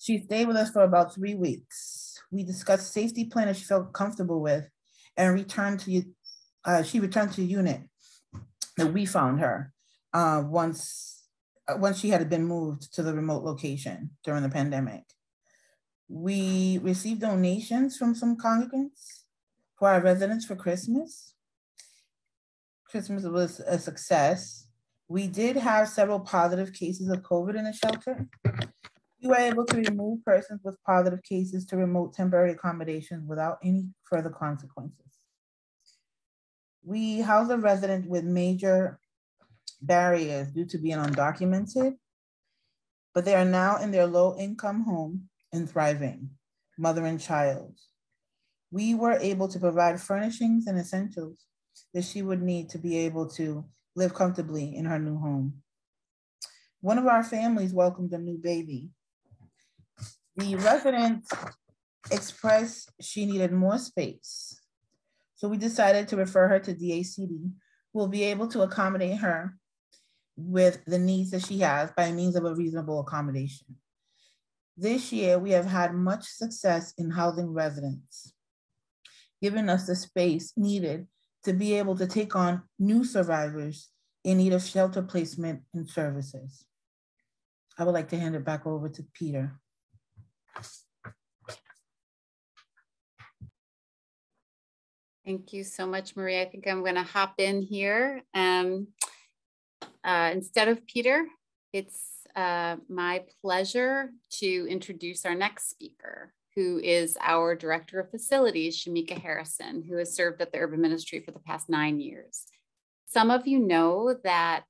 She stayed with us for about 3 weeks. We discussed safety plan that she felt comfortable with and she returned to the unit that we found her once she had been moved to the remote location during the pandemic. We received donations from some congregants for our residents for Christmas. Christmas was a success. We did have several positive cases of COVID in the shelter. We were able to remove persons with positive cases to remote temporary accommodations without any further consequences. We housed a resident with major barriers due to being undocumented, but they are now in their low-income home and thriving, mother and child. We were able to provide furnishings and essentials that she would need to be able to live comfortably in her new home. One of our families welcomed a new baby. The resident expressed she needed more space. So we decided to refer her to DACD, who will be able to accommodate her with the needs that she has by means of a reasonable accommodation. This year, we have had much success in housing residents, giving us the space needed to be able to take on new survivors in need of shelter placement and services. I would like to hand it back over to Peter. Thank you so much, Maria. I think I'm going to hop in here. Instead of Peter, it's my pleasure to introduce our next speaker, who is our Director of Facilities, Shamika Harrison, who has served at the Urban Ministry for the past 9 years. Some of you know that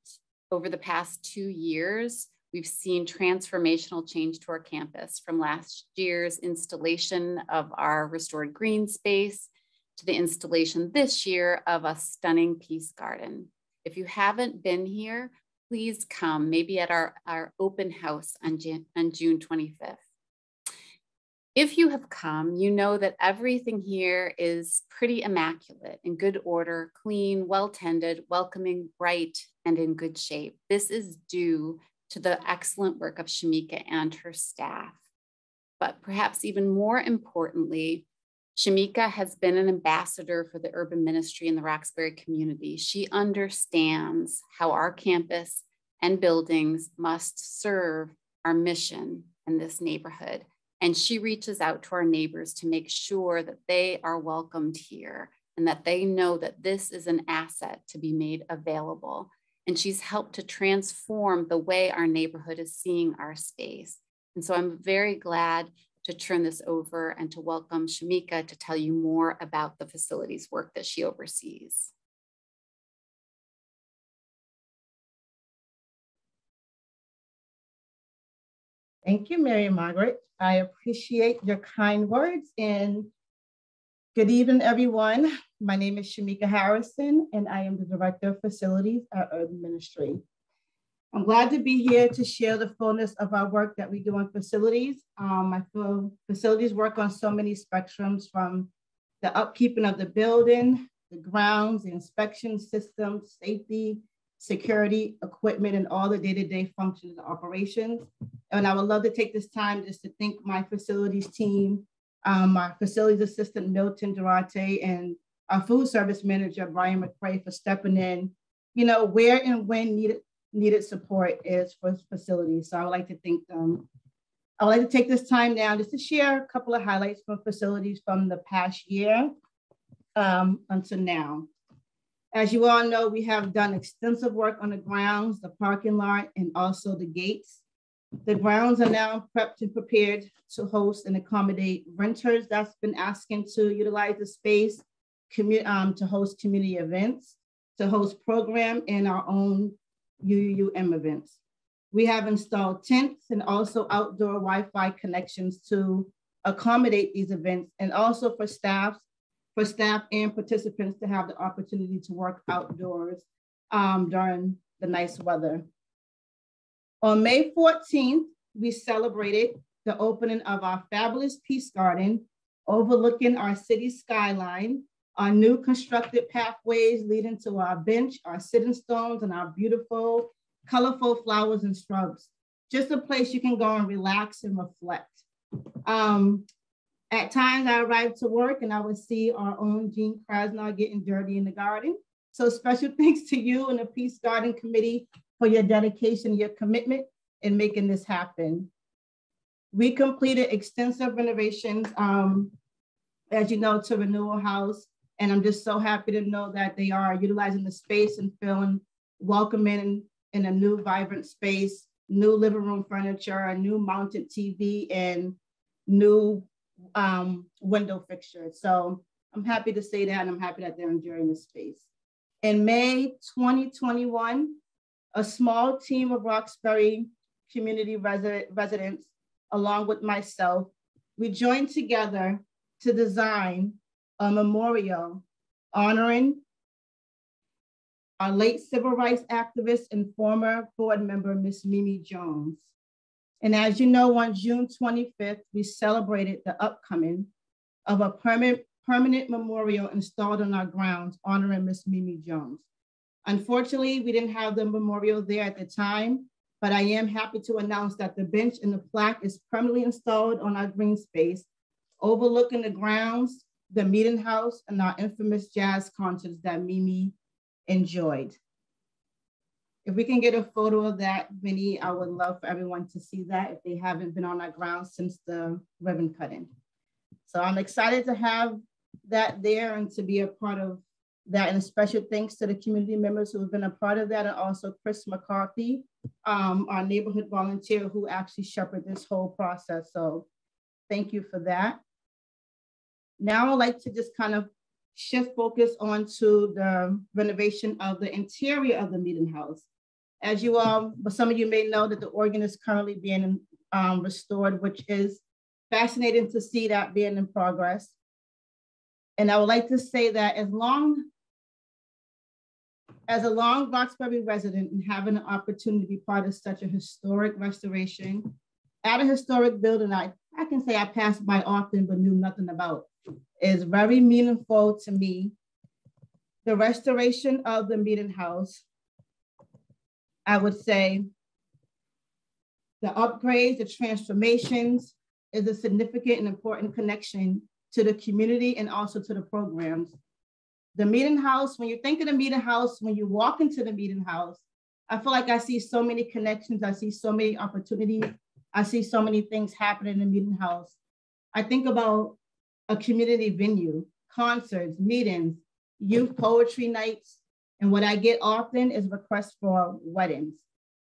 over the past 2 years, we've seen transformational change to our campus, from last year's installation of our restored green space to the installation this year of a stunning peace garden. If you haven't been here, please come, maybe at our open house on June 25th. If you have come, you know that everything here is pretty immaculate, in good order, clean, well-tended, welcoming, bright, and in good shape. This is due to the excellent work of Shamika and her staff. But perhaps even more importantly, Shamika has been an ambassador for the urban ministry in the Roxbury community. She understands how our campus and buildings must serve our mission in this neighborhood. And she reaches out to our neighbors to make sure that they are welcomed here and that they know that this is an asset to be made available. And she's helped to transform the way our neighborhood is seeing our space. And so I'm very glad to turn this over and to welcome Shamika to tell you more about the facilities work that she oversees. Thank you, Mary Margaret. I appreciate your kind words, and good evening, everyone. My name is Shamika Harrison, and I am the Director of Facilities at Urban Ministry. I'm glad to be here to share the fullness of our work that we do on facilities. I feel facilities work on so many spectrums, from the upkeeping of the building, the grounds, the inspection systems, safety, security, equipment, and all the day-to-day functions and operations. And I would love to take this time just to thank my facilities team, my facilities assistant, Milton Durante, and our food service manager, Brian McCray, for stepping in, where and when needed support is for facilities. So I would like to thank them. I would like to take this time now just to share a couple of highlights from facilities from the past year until now. As you all know, we have done extensive work on the grounds, the parking lot, and also the gates. The grounds are now prepped and prepared to host and accommodate renters that's been asking to utilize the space, to host community events, to host program and our own UUM events. We have installed tents and also outdoor Wi-Fi connections to accommodate these events, and also for staff and participants to have the opportunity to work outdoors during the nice weather. On May 14th, we celebrated the opening of our fabulous Peace Garden overlooking our city skyline, our new constructed pathways leading to our bench, our sitting stones, and our beautiful, colorful flowers and shrubs. Just a place you can go and relax and reflect. At times I arrived to work and I would see our own Jean Krasnar getting dirty in the garden. So special thanks to you and the Peace Garden Committee for your dedication, your commitment in making this happen. We completed extensive renovations, as you know, to Renewal House. And I'm just so happy to know that they are utilizing the space and feeling welcoming in a new vibrant space, new living room furniture, a new mounted TV, and new window fixtures. So I'm happy to say that, and I'm happy that they're enjoying the space. In May 2021, a small team of Roxbury community residents, along with myself, we joined together to design a memorial honoring our late civil rights activist and former board member, Miss Mimi Jones. And as you know, on June 25th, we celebrated the upcoming of a permanent memorial installed on our grounds honoring Miss Mimi Jones. Unfortunately, we didn't have the memorial there at the time, but I am happy to announce that the bench and the plaque is permanently installed on our green space, overlooking the grounds, the meeting house, and our infamous jazz concerts that Mimi enjoyed. If we can get a photo of that, Vinny, I would love for everyone to see that if they haven't been on our grounds since the ribbon cutting. So I'm excited to have that there and to be a part of that, and a special thanks to the community members who have been a part of that, and also Chris McCarthy, our neighborhood volunteer who actually shepherded this whole process. So thank you for that. Now I'd like to just kind of shift focus onto the renovation of the interior of the meeting house. As you all, but some of you may know that the organ is currently being restored, which is fascinating to see that being in progress. And I would like to say that as a long Roxbury resident and having an opportunity to be part of such a historic restoration at a historic building, I can say I passed by often but knew nothing about, is very meaningful to me. The restoration of the meeting house, I would say the upgrades, the transformations is a significant and important connection to the community and also to the programs. The meeting house, when you think of the meeting house, when you walk into the meeting house, I feel like I see so many connections. I see so many opportunities. I see so many things happening in the meeting house. I think about a community venue, concerts, meetings, youth poetry nights. And what I get often is requests for weddings.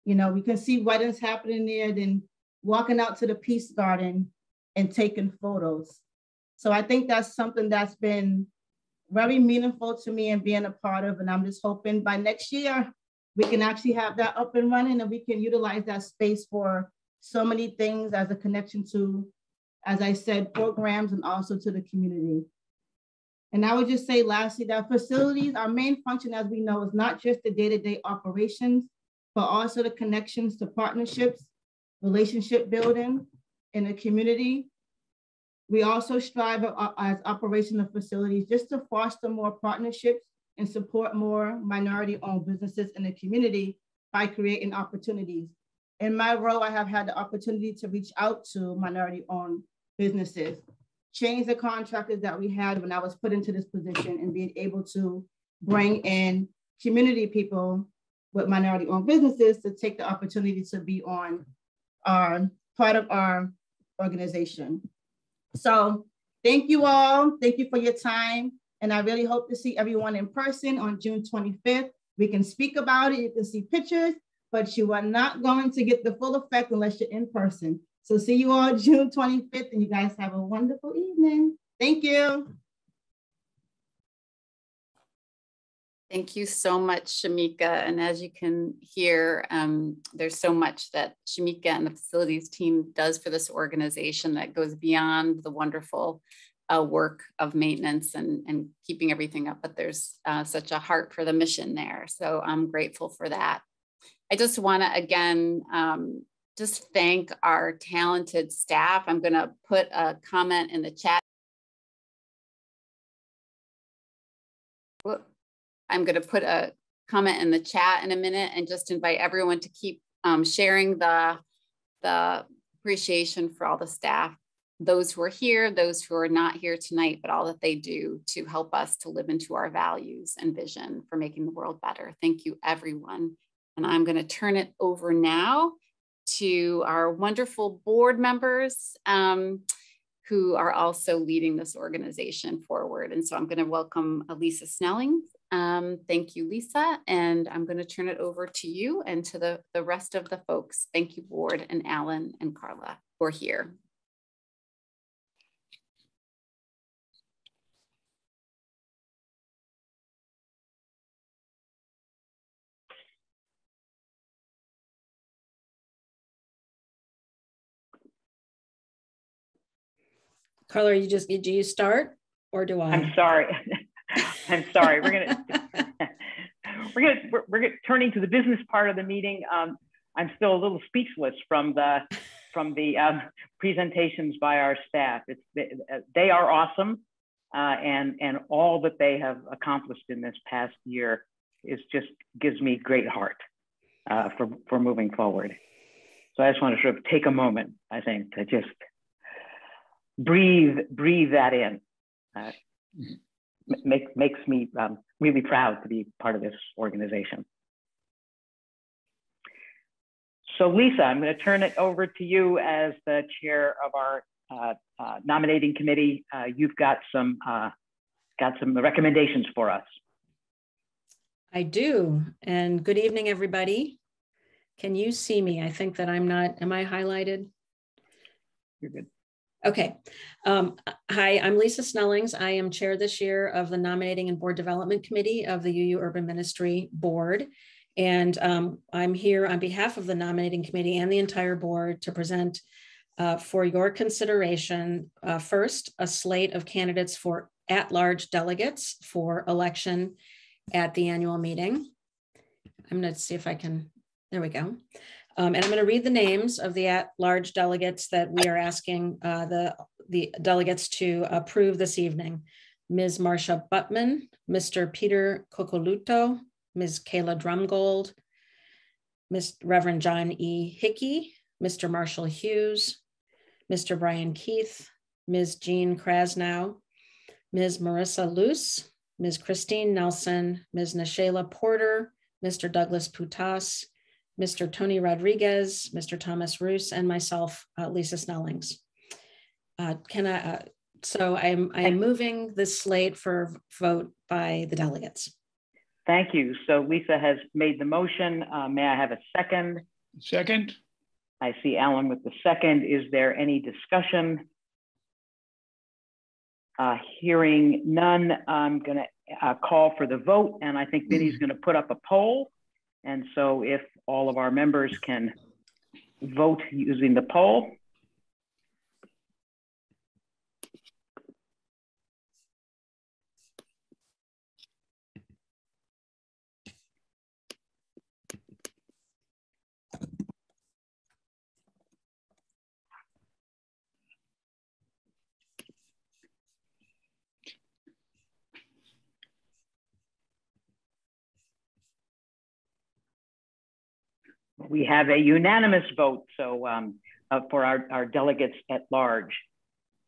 You know, we can see weddings happening there, then walking out to the Peace Garden and taking photos. So I think that's something that's been very meaningful to me and being a part of. And I'm just hoping by next year, we can actually have that up and running and we can utilize that space for so many things as a connection to, as I said, programs and also to the community. And I would just say lastly, that facilities, our main function, as we know, is not just the day-to-day operations, but also the connections to partnerships, relationship building in the community. We also strive as operational facilities just to foster more partnerships and support more minority-owned businesses in the community by creating opportunities. In my role, I have had the opportunity to reach out to minority-owned businesses, change the contractors that we had when I was put into this position, and being able to bring in community people with minority-owned businesses to take the opportunity to be on our part of our organization. So thank you all. Thank you for your time. And I really hope to see everyone in person on June 25th. We can speak about it. You can see pictures, but you are not going to get the full effect unless you're in person. So see you all June 25th, and you guys have a wonderful evening. Thank you. Thank you so much, Shamika. And as you can hear, there's so much that Shamika and the facilities team does for this organization that goes beyond the wonderful work of maintenance and keeping everything up, but there's such a heart for the mission there. So I'm grateful for that. I just want to, again, just thank our talented staff. I'm going to put a comment in the chat. I'm going to put a comment in the chat in a minute and just invite everyone to keep sharing the appreciation for all the staff, those who are here, those who are not here tonight, but all that they do to help us to live into our values and vision for making the world better. Thank you, everyone. And I'm going to turn it over now to our wonderful board members who are also leading this organization forward. And so I'm going to welcome Lisa Snelling. Thank you, Lisa. And I'm going to turn it over to you and to the rest of the folks. Thank you, board, and Alan and Carla, who are here. Carla, do you start or do I? I'm sorry. I'm sorry. We're turning to the business part of the meeting. I'm still a little speechless from the presentations by our staff. They are awesome, and all that they have accomplished in this past year gives me great heart for moving forward. So I just want to sort of take a moment, I think, to just breathe that in. Makes me really proud to be part of this organization. So Lisa, I'm going to turn it over to you as the chair of our nominating committee. You've got some recommendations for us. I do, and good evening, everybody. Can you see me? I think that am I highlighted? You're good. Okay. Hi, I'm Lisa Snellings. I am chair this year of the Nominating and Board Development Committee of the UU Urban Ministry Board. And I'm here on behalf of the Nominating Committee and the entire board to present for your consideration, first, a slate of candidates for at-large delegates for election at the annual meeting. I'm going to see if I can, there we go. And I'm going to read the names of the at-large delegates that we are asking the delegates to approve this evening. Ms. Marcia Buttman, Mr. Peter Cocoluto, Ms. Kayla Drumgold, Reverend John E. Hickey, Mr. Marshall Hughes, Mr. Brian Keith, Ms. Jean Krasnow, Ms. Marissa Luce, Ms. Christine Nelson, Ms. Nashayla Porter, Mr. Douglas Putas, Mr. Tony Rodriguez, Mr. Thomas Roos, and myself, Lisa Snellings. So I'm moving this slate for vote by the delegates. Thank you. So Lisa has made the motion. May I have a second? Second. I see Alan with the second. Is there any discussion? Hearing none, I'm going to call for the vote, and I think Vinny's going to put up a poll. And so if all of our members can vote using the poll. We have a unanimous vote, so for our delegates at large.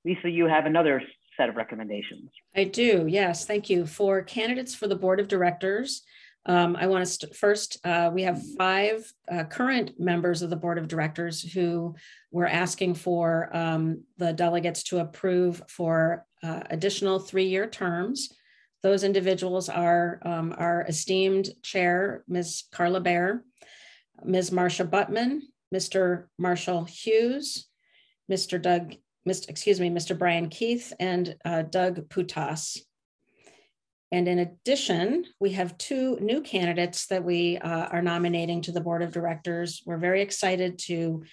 Lisa, you have another set of recommendations. I do, yes, thank you. For candidates for the Board of Directors, I want to first, we have 5 current members of the board of directors who we're asking for the delegates to approve for additional 3-year terms. Those individuals are our esteemed chair, Ms. Carla Baer, Ms. Marcia Buttman, Mr. Marshall Hughes, Mr. Brian Keith, and Doug Putas. And in addition, we have 2 new candidates that we are nominating to the board of directors. We're very excited to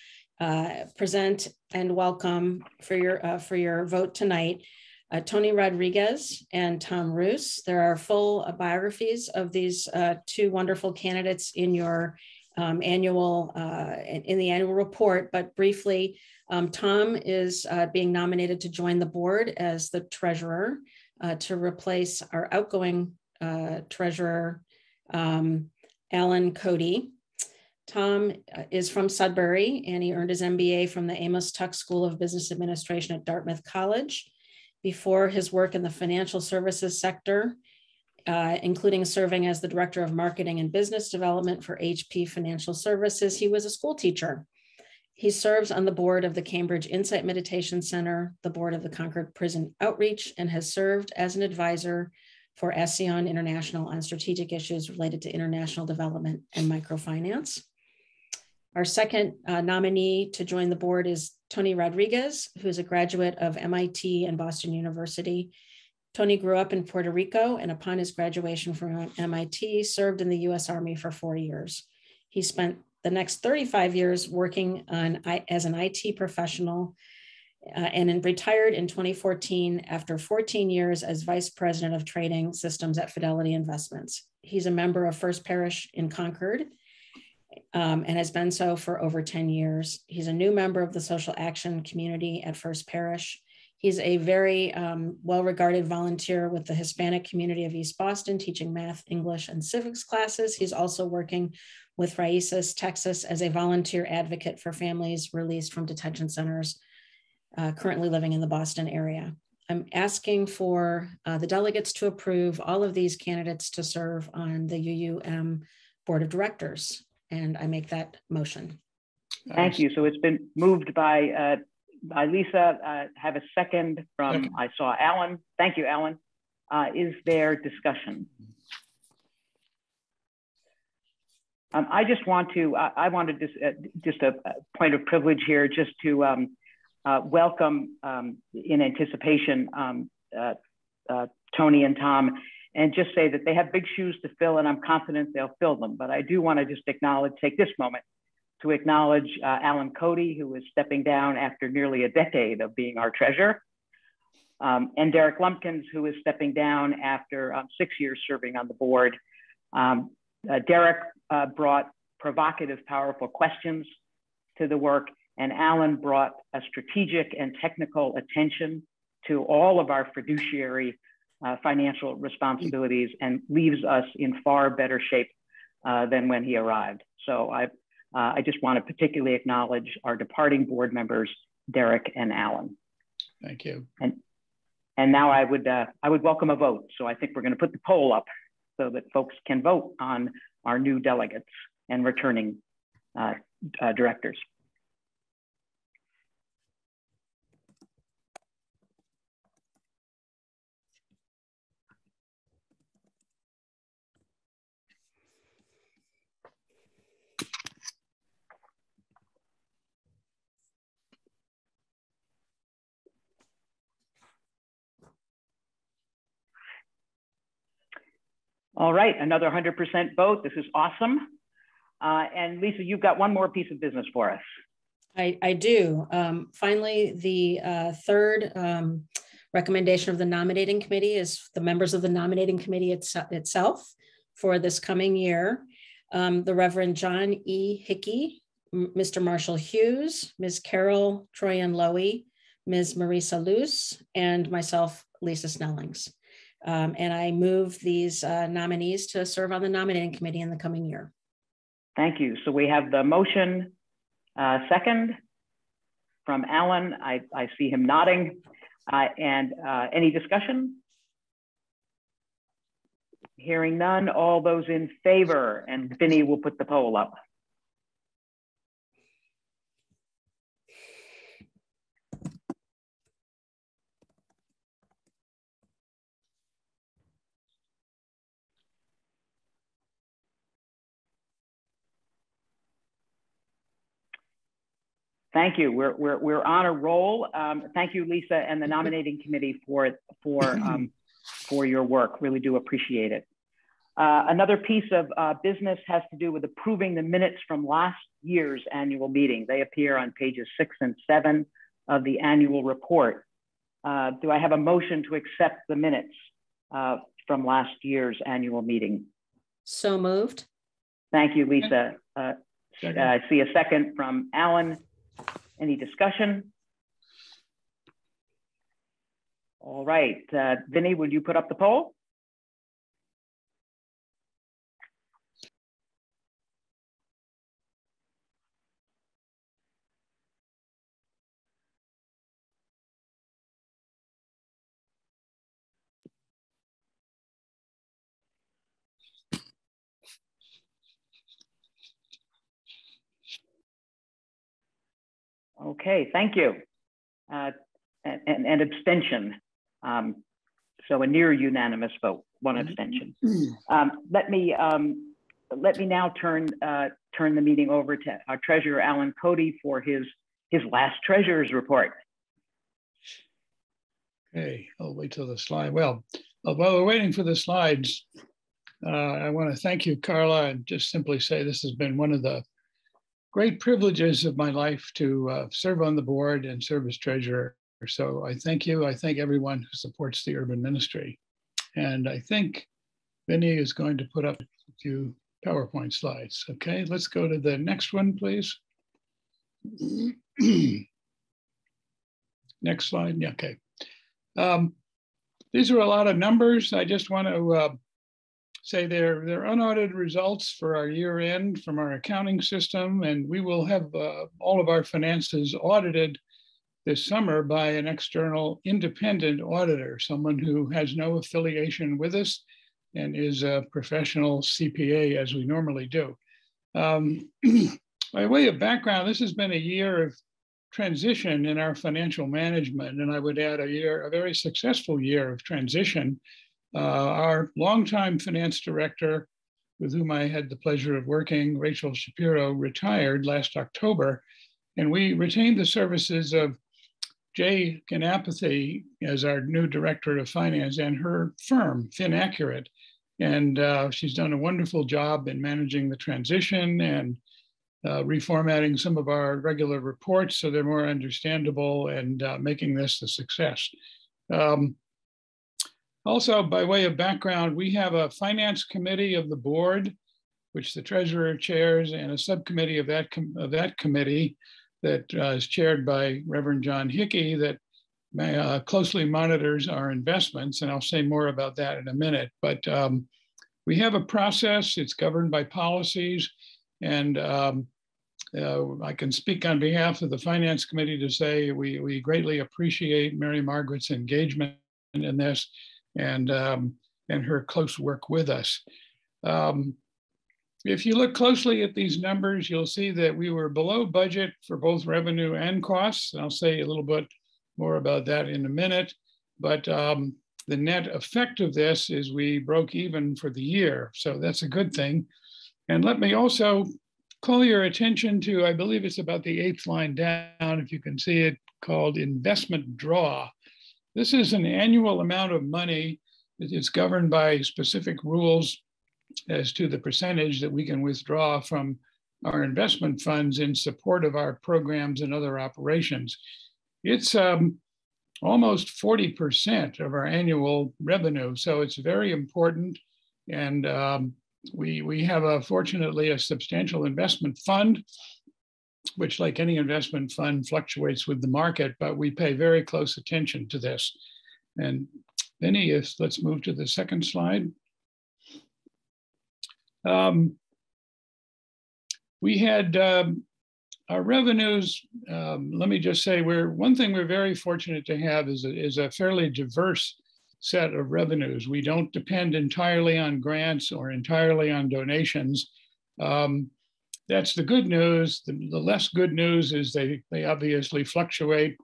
present and welcome for your vote tonight, Tony Rodriguez and Tom Roos. There are full biographies of these 2 wonderful candidates in your annual report, but briefly, Tom is being nominated to join the board as the treasurer to replace our outgoing treasurer, Alan Cody. Tom is from Sudbury, and he earned his MBA from the Amos Tuck School of Business Administration at Dartmouth College. Before his work in the financial services sector, including serving as the Director of Marketing and Business Development for HP Financial Services, he was a school teacher. He serves on the board of the Cambridge Insight Meditation Center, the board of the Concord Prison Outreach, and has served as an advisor for ASEAN International on strategic issues related to international development and microfinance. Our second nominee to join the board is Tony Rodriguez, who is a graduate of MIT and Boston University. Tony grew up in Puerto Rico, and upon his graduation from MIT, served in the US Army for 4 years. He spent the next 35 years working as an IT professional and then retired in 2014 after 14 years as Vice President of Trading Systems at Fidelity Investments. He's a member of First Parish in Concord and has been so for over 10 years. He's a new member of the social action community at First Parish. He's a very well-regarded volunteer with the Hispanic community of East Boston, teaching math, English, and civics classes. He's also working with Raíces, Texas, as a volunteer advocate for families released from detention centers currently living in the Boston area. I'm asking for the delegates to approve all of these candidates to serve on the UUM Board of Directors, and I make that motion. Thank you. So it's been moved by Lisa. Have a second from, I saw Alan. Thank you, Alan. Is there discussion? I just want to, I wanted just a point of privilege here, just to welcome in anticipation Tony and Tom, and just say that they have big shoes to fill, and I'm confident they'll fill them. But I do want to just take this moment to acknowledge Alan Cody, who is stepping down after nearly a decade of being our treasurer, and Derek Lumpkins, who is stepping down after 6 years serving on the board. Derek brought provocative, powerful questions to the work, and Alan brought a strategic and technical attention to all of our fiduciary financial responsibilities, and leaves us in far better shape than when he arrived. So I just want to particularly acknowledge our departing board members, Derek and Alan. Thank you. And now I would welcome a vote. So I think we're going to put the poll up so that folks can vote on our new delegates and returning directors. All right, another 100% vote. This is awesome. And Lisa, you've got one more piece of business for us. I do. Finally, the third recommendation of the nominating committee is the members of the nominating committee itself for this coming year. The Reverend John E. Hickey, Mr. Marshall Hughes, Ms. Carol Troyan Lowy, Ms. Marisa Luce, and myself, Lisa Snellings. And I move these nominees to serve on the nominating committee in the coming year. Thank you. So we have the motion second from Alan. I see him nodding. And any discussion? Hearing none, all those in favor, and Vinny will put the poll up. Thank you. We're on a roll. Thank you, Lisa, and the nominating committee for your work. Really do appreciate it. Another piece of business has to do with approving the minutes from last year's annual meeting. They appear on pages 6 and 7 of the annual report. Do I have a motion to accept the minutes from last year's annual meeting? So moved. Thank you, Lisa. I see a second from Alan. Any discussion? All right, Vinny, would you put up the poll? Okay, thank you. An abstention. So a near unanimous vote, one abstention. Let me now turn the meeting over to our treasurer, Alan Cody, for his last treasurer's report. Okay, I'll wait till the slide. Well, while we're waiting for the slides, I want to thank you, Carla, and just simply say this has been one of the great privileges of my life to serve on the board and serve as treasurer. So I thank you. I thank everyone who supports the urban ministry. And I think Vinny is going to put up a few PowerPoint slides. Okay, let's go to the next one, please. Next slide. Yeah, okay. These are a lot of numbers. I just want to say they're unaudited results for our year end from our accounting system, and we will have all of our finances audited this summer by an external independent auditor, someone who has no affiliation with us and is a professional CPA as we normally do. By way of background, this has been a year of transition in our financial management, and I would add a very successful year of transition. Our longtime finance director, with whom I had the pleasure of working, Rachel Shapiro, retired last October, and we retained the services of Jay Ganapathy as our new director of finance and her firm, FinAccurate. And she's done a wonderful job in managing the transition and reformatting some of our regular reports so they're more understandable and making this a success. Also, by way of background, we have a finance committee of the board, which the treasurer chairs, and a subcommittee of that committee that is chaired by Reverend John Hickey that closely monitors our investments. And I'll say more about that in a minute. But we have a process, it's governed by policies, and I can speak on behalf of the finance committee to say we greatly appreciate Mary Margaret's engagement in this and her close work with us. If you look closely at these numbers, you'll see that we were below budget for both revenue and costs. I'll say a little bit more about that in a minute, but the net effect of this is we broke even for the year. So that's a good thing. And let me also call your attention to, I believe it's about the 8th line down, if you can see it, called investment draw. This is an annual amount of money. It's governed by specific rules as to the percentage that we can withdraw from our investment funds in support of our programs and other operations. It's almost 40% of our annual revenue, so it's very important. And we have, fortunately, a substantial investment fund, which, like any investment fund, fluctuates with the market, but we pay very close attention to this. And Vinny, let's move to the second slide. We had our revenues. Let me just say, one thing we're very fortunate to have is a fairly diverse set of revenues. We don't depend entirely on grants or entirely on donations. That's the good news. The less good news is they obviously fluctuate,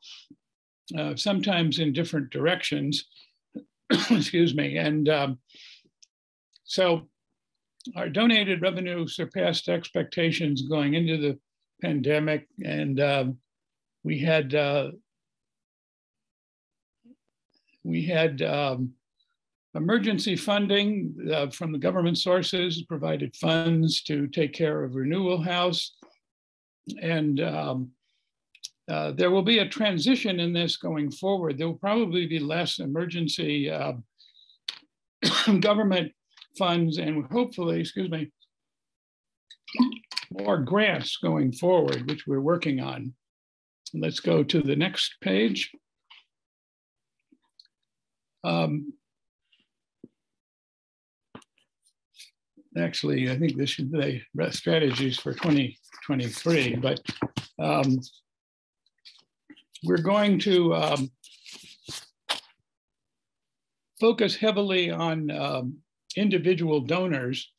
sometimes in different directions. Excuse me. And so our donated revenue surpassed expectations going into the pandemic, and we had emergency funding from the government sources, provided funds to take care of Renewal House. And there will be a transition in this going forward. There will probably be less emergency government funds and hopefully, excuse me, more grants going forward, which we're working on. Let's go to the next page. Actually, I think this should be strategies for 2023, but we're going to focus heavily on individual donors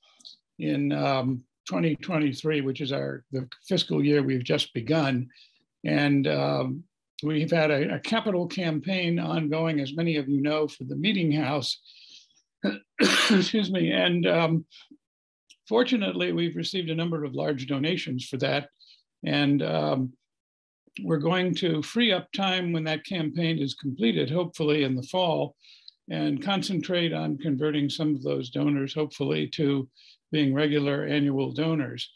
in 2023, which is the fiscal year we've just begun. And we've had a capital campaign ongoing, as many of you know, for the Meeting House. Excuse me. And fortunately, we've received a number of large donations for that. And we're going to free up time when that campaign is completed, hopefully in the fall, and concentrate on converting some of those donors, hopefully, to being regular annual donors.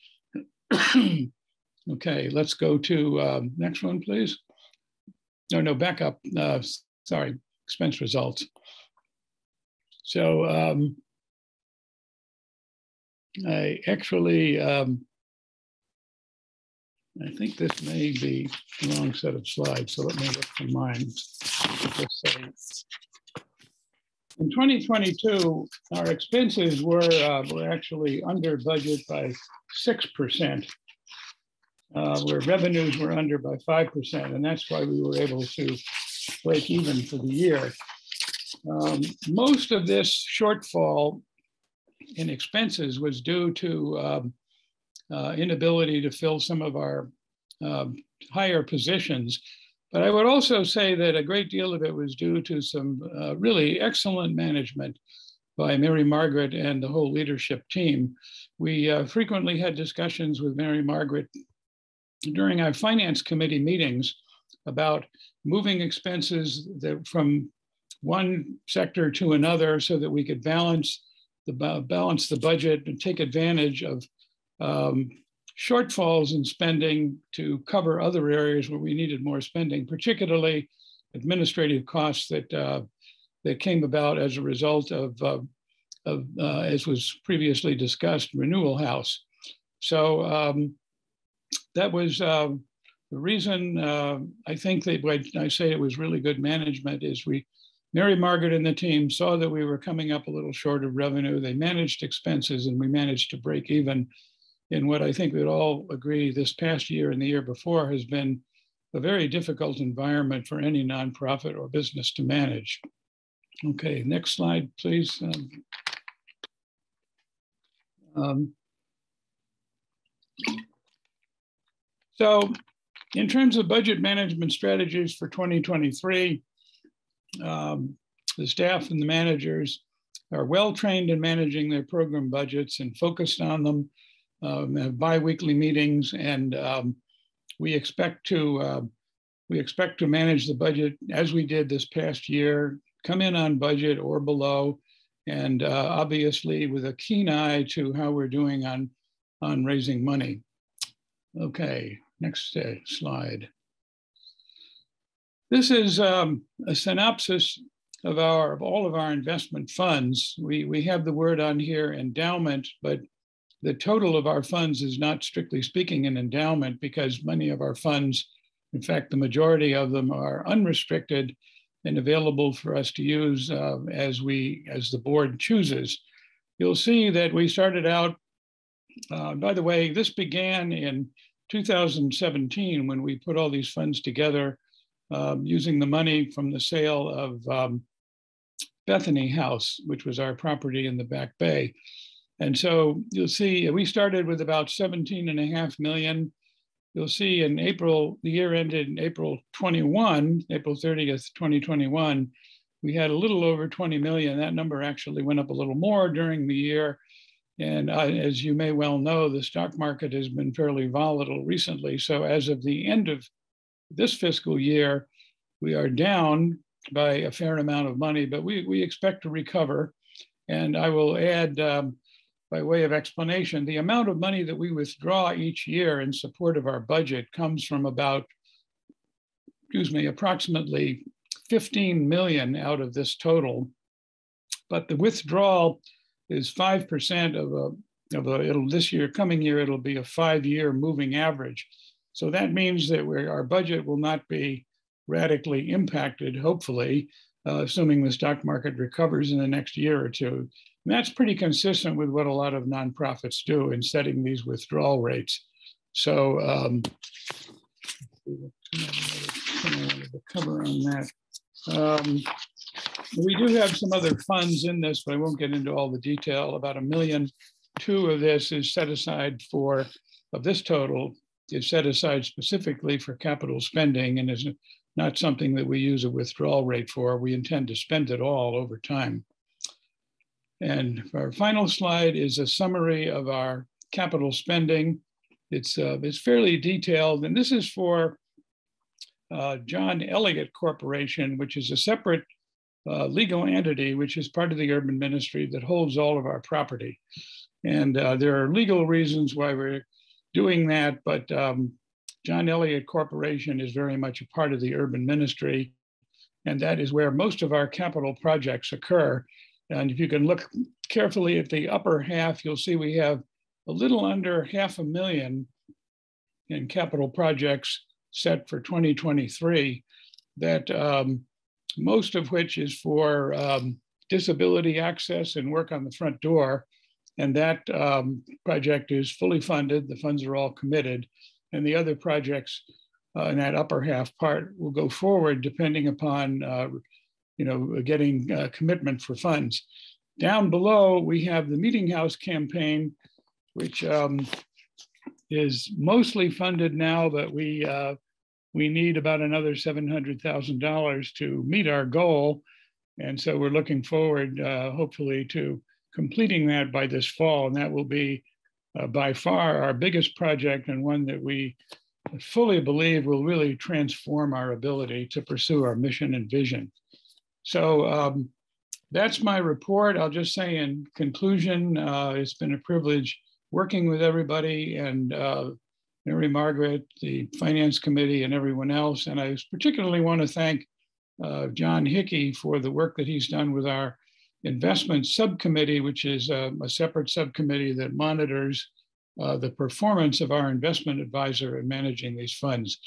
Okay, let's go to next one, please. No, back up. Sorry, expense results. So I actually, I think this may be the wrong set of slides, so let me look for mine. Just say, in 2022, our expenses were actually under budget by 6%, where revenues were under by 5%, and that's why we were able to break even for the year. Most of this shortfall in expenses was due to inability to fill some of our higher positions. But I would also say that a great deal of it was due to some really excellent management by Mary Margaret and the whole leadership team. We frequently had discussions with Mary Margaret during our finance committee meetings about moving expenses from one sector to another so that we could balance the budget and take advantage of shortfalls in spending to cover other areas where we needed more spending, particularly administrative costs that came about as a result of as was previously discussed, Renewal House. So that was the reason I think that when I say it was really good management is Mary Margaret and the team saw that we were coming up a little short of revenue. They managed expenses and we managed to break even in what I think we'd all agree this past year and the year before has been a very difficult environment for any nonprofit or business to manage. Okay, next slide, please. So in terms of budget management strategies for 2023, the staff and the managers are well trained in managing their program budgets and focused on them, have bi-weekly meetings, and we expect to manage the budget as we did this past year, come in on budget or below, and obviously with a keen eye to how we're doing on raising money. Okay, next slide. This is a synopsis of all of our investment funds. We have the word on here, endowment, but the total of our funds is not strictly speaking an endowment because many of our funds, in fact, the majority of them are unrestricted and available for us to use as the board chooses. You'll see that we started out, by the way, this began in 2017 when we put all these funds together using the money from the sale Bethany House, which was our property in the Back Bay. And so you'll see we started with about 17.5 million. You'll see in April, the year ended in April 21, April 30th, 2021, we had a little over 20 million. That number actually went up a little more during the year. And as you may well know, the stock market has been fairly volatile recently. So as of the end of this fiscal year, we are down by a fair amount of money, but we expect to recover. And I will add, by way of explanation, the amount of money that we withdraw each year in support of our budget comes from about, approximately 15 million out of this total. But the withdrawal is 5% of this year, coming year, it'll be a 5-year moving average. So that means that our budget will not be radically impacted, hopefully, assuming the stock market recovers in the next year or two. And that's pretty consistent with what a lot of nonprofits do in setting these withdrawal rates. So cover on that. We do have some other funds in this, but I won't get into all the detail. About $1.2 million of this is set aside of this total is set aside specifically for capital spending and is not something that we use a withdrawal rate for. We intend to spend it all over time. And our final slide is a summary of our capital spending. It's fairly detailed, and this is for John Elliott Corporation, which is a separate legal entity, which is part of the urban ministry that holds all of our property. And there are legal reasons why we're doing that, but John Elliott Corporation is very much a part of the urban ministry, and that is where most of our capital projects occur. And if you can look carefully at the upper half, you'll see we have a little under $500,000 in capital projects set for 2023, that most of which is for disability access and work on the front door. And that project is fully funded. The funds are all committed. And the other projects in that upper half part will go forward depending upon getting commitment for funds. Down below, we have the Meeting House campaign, which is mostly funded now, but we need about another $700,000 to meet our goal. And so we're looking forward, hopefully, to completing that by this fall. And that will be by far our biggest project, and one that we fully believe will really transform our ability to pursue our mission and vision. So that's my report. I'll just say in conclusion, it's been a privilege working with everybody, and Mary Margaret, the Finance Committee, and everyone else. And I particularly want to thank John Hickey for the work that he's done with our investment subcommittee, which is a separate subcommittee that monitors the performance of our investment advisor in managing these funds.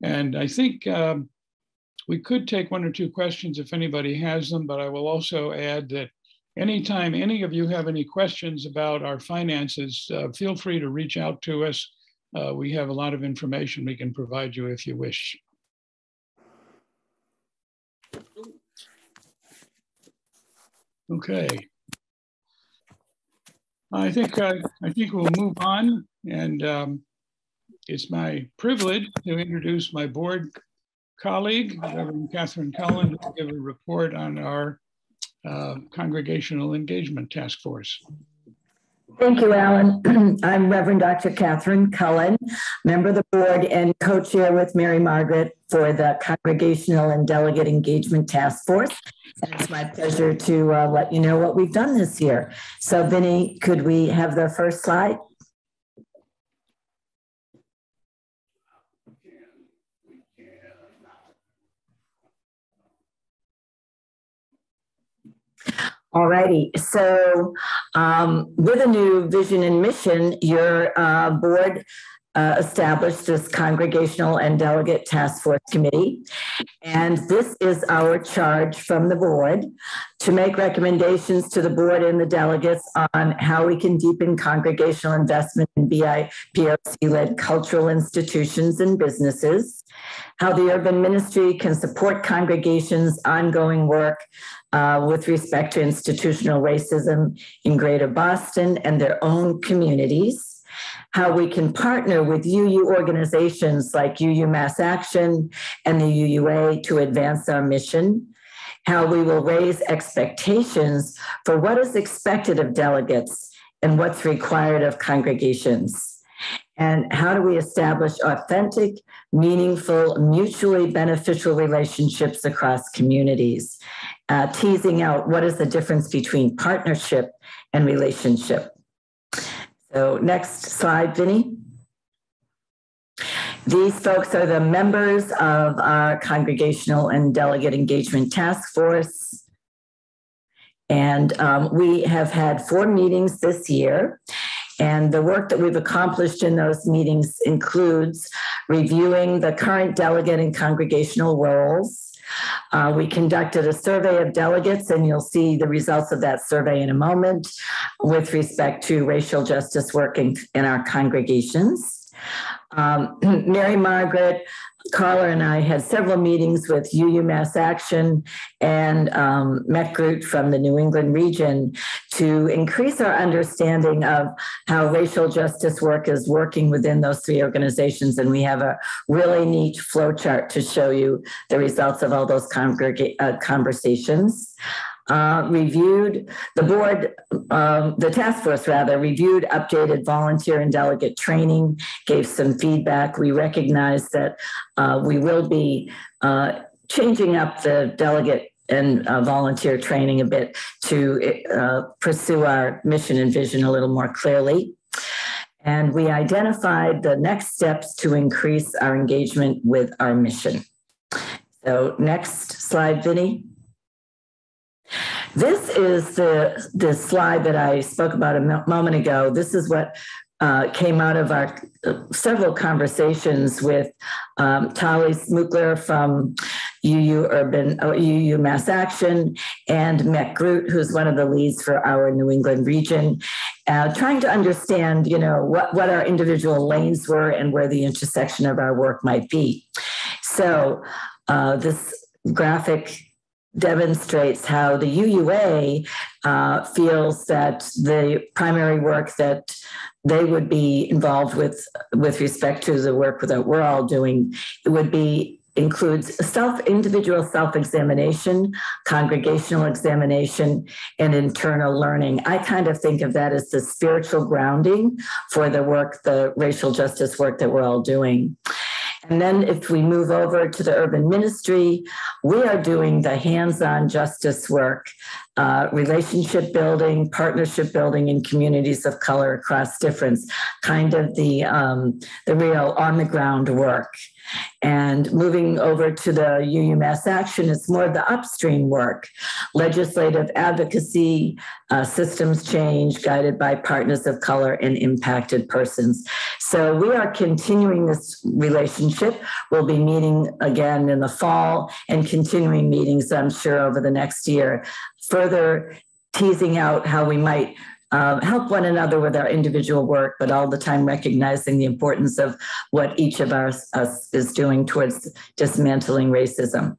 And I think we could take 1 or 2 questions if anybody has them, but I will also add that anytime any of you have any questions about our finances, feel free to reach out to us. We have a lot of information we can provide you if you wish. Okay. I think we'll move on, and it's my privilege to introduce my board colleague, Reverend Catherine Cullen, who will give a report on our Congregational Engagement Task Force. Thank you, Alan. I'm Reverend Dr. Catherine Cullen, member of the board and co-chair with Mary Margaret for the Congregational and Delegate Engagement Task Force. And it's my pleasure to let you know what we've done this year. So, Vinny, could we have the first slide? Alrighty, so with a new vision and mission, your board established this Congregational and Delegate Task Force Committee. And this is our charge from the board to make recommendations to the board and the delegates on how we can deepen congregational investment in BIPOC-led cultural institutions and businesses, how the urban ministry can support congregations' ongoing work with respect to institutional racism in Greater Boston and their own communities, how we can partner with UU organizations like UU Mass Action and the UUA to advance our mission, how we will raise expectations for what is expected of delegates and what's required of congregations, and how do we establish authentic, meaningful, mutually beneficial relationships across communities, teasing out what is the difference between partnership and relationship. So next slide, Vinny. These folks are the members of our Congregational and Delegate Engagement Task Force. And we have had 4 meetings this year. And the work that we've accomplished in those meetings includes reviewing the current delegate and congregational roles. We conducted a survey of delegates, and you'll see the results of that survey in a moment with respect to racial justice work in our congregations. Mary Margaret, Carla, and I had several meetings with UU Mass Action and MEC from the New England region to increase our understanding of how racial justice work is working within those 3 organizations. And we have a really neat flow chart to show you the results of all those conversations. Reviewed, the board, the task force rather, reviewed updated volunteer and delegate training, gave some feedback. We recognize that we will be changing up the delegate and volunteer training a bit to pursue our mission and vision a little more clearly. And we identified the next steps to increase our engagement with our mission. So next slide, Vinny. This is the slide that I spoke about a moment ago. This is what came out of our several conversations with Tali Smukler from UU Mass Action and Matt Groot, who's one of the leads for our New England region, trying to understand, what our individual lanes were and where the intersection of our work might be. So this graphic demonstrates how the UUA feels that the primary work that they would be involved with respect to the work that we're all doing, it would be includes individual self-examination, congregational examination, and internal learning. I kind of think of that as the spiritual grounding for the work, the racial justice work that we're all doing. And then if we move over to the urban ministry, we are doing the hands-on justice work, relationship building, partnership building in communities of color across difference, kind of the real on-the-ground work. And moving over to the UU Mass Action, it's more of the upstream work, legislative advocacy, systems change guided by partners of color and impacted persons. So we are continuing this relationship. We'll be meeting again in the fall and continuing meetings, I'm sure, over the next year, further teasing out how we might help one another with our individual work, but all the time recognizing the importance of what each of us is doing towards dismantling racism.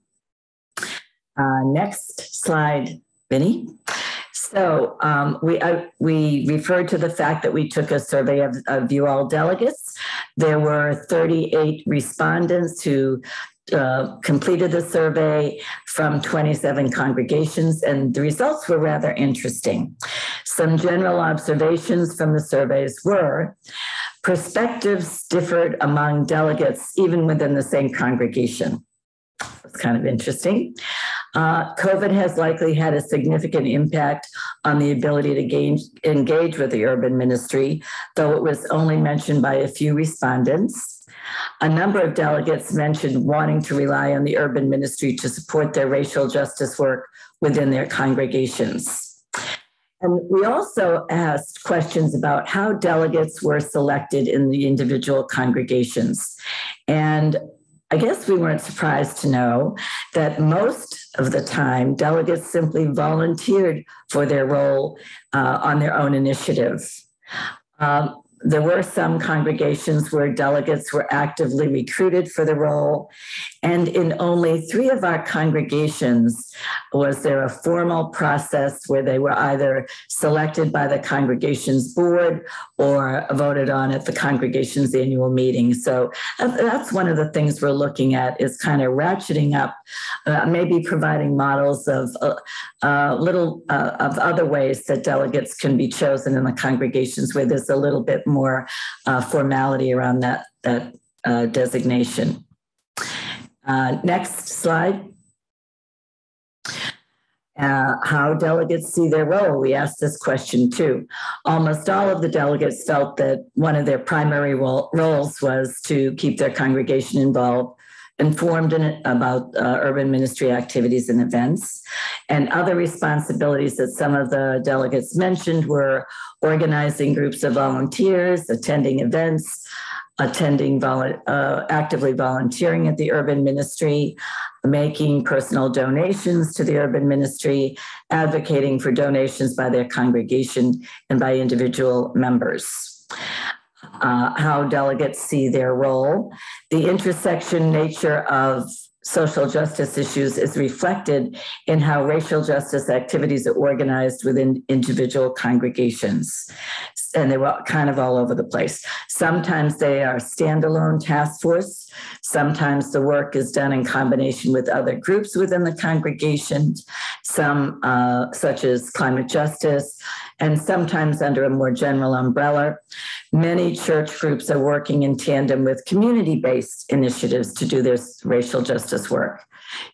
Next slide, Vinny. So we referred to the fact that we took a survey of you all delegates. There were 38 respondents who completed the survey from 27 congregations, and the results were rather interesting. Some general observations from the surveys were perspectives differed among delegates, even within the same congregation. It's kind of interesting. COVID has likely had a significant impact on the ability to engage with the urban ministry, though it was only mentioned by a few respondents. A number of delegates mentioned wanting to rely on the urban ministry to support their racial justice work within their congregations. And we also asked questions about how delegates were selected in the individual congregations. And I guess we weren't surprised to know that most of the time, delegates simply volunteered for their role on their own initiative. There were some congregations where delegates were actively recruited for the role, and in only 3 of our congregations was there a formal process where they were either selected by the congregation's board or voted on at the congregation's annual meeting. So that's one of the things we're looking at, is kind of ratcheting up, maybe providing models of of other ways that delegates can be chosen in the congregations where there's a little bit more formality around that designation. Next slide. How delegates see their role. We asked this question too. Almost all of the delegates felt that one of their primary roles was to keep their congregation informed about urban ministry activities and events. And other responsibilities that some of the delegates mentioned were organizing groups of volunteers, attending events, actively volunteering at the urban ministry, making personal donations to the urban ministry, advocating for donations by their congregation and by individual members. How delegates see their role. The intersection nature of social justice issues is reflected in how racial justice activities are organized within individual congregations. And they were kind of all over the place. Sometimes they are standalone task force. Sometimes the work is done in combination with other groups within the congregation, some such as climate justice, and sometimes under a more general umbrella. Many church groups are working in tandem with community-based initiatives to do this racial justice work.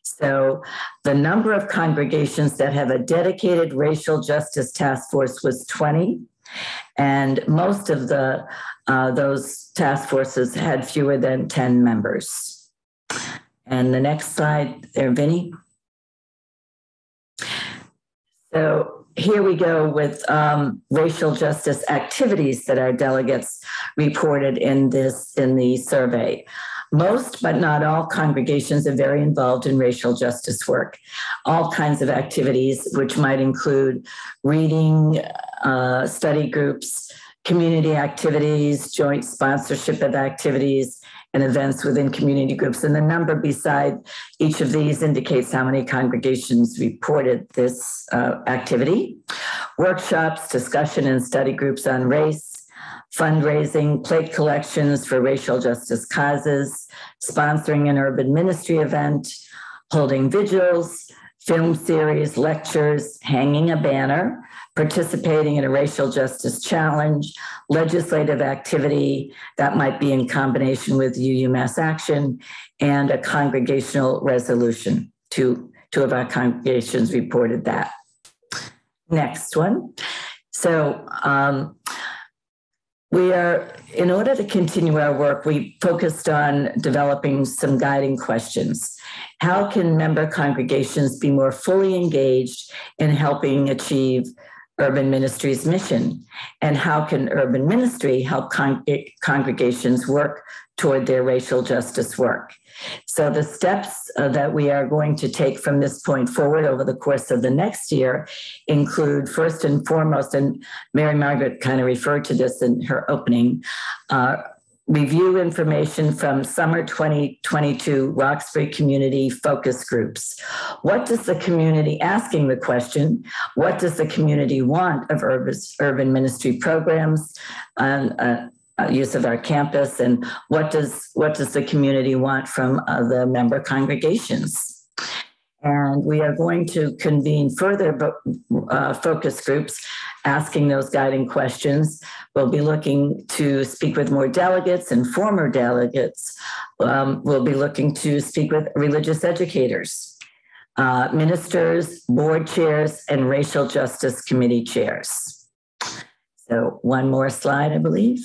So the number of congregations that have a dedicated racial justice task force was 20, and most of those task forces had fewer than 10 members. And the next slide there, Vinny. So here we go with racial justice activities that our delegates reported in the survey. Most, but not all, congregations are very involved in racial justice work. All kinds of activities, which might include reading, study groups, community activities, joint sponsorship of activities, and events within community groups. And the number beside each of these indicates how many congregations reported this activity. Workshops, discussion and study groups on race, fundraising, plate collections for racial justice causes, sponsoring an urban ministry event, holding vigils, film series, lectures, hanging a banner, participating in a racial justice challenge, legislative activity that might be in combination with UU Mass Action, and a congregational resolution. Two of our congregations reported that. Next one. So, in order to continue our work, we focused on developing some guiding questions. How can member congregations be more fully engaged in helping achieve urban ministry's mission? And how can urban ministry help congregations work toward their racial justice work? So the steps that we are going to take from this point forward over the course of the next year include, first and foremost, and Mary Margaret kind of referred to this in her opening, review information from summer 2022 Roxbury community focus groups. What does the community, asking the question, what does the community want of urban ministry programs and use of our campus, and what does the community want from the member congregations? And we are going to convene further focus groups asking those guiding questions. We'll be looking to speak with more delegates and former delegates. We'll be looking to speak with religious educators, ministers, board chairs, and racial justice committee chairs. So one more slide, I believe.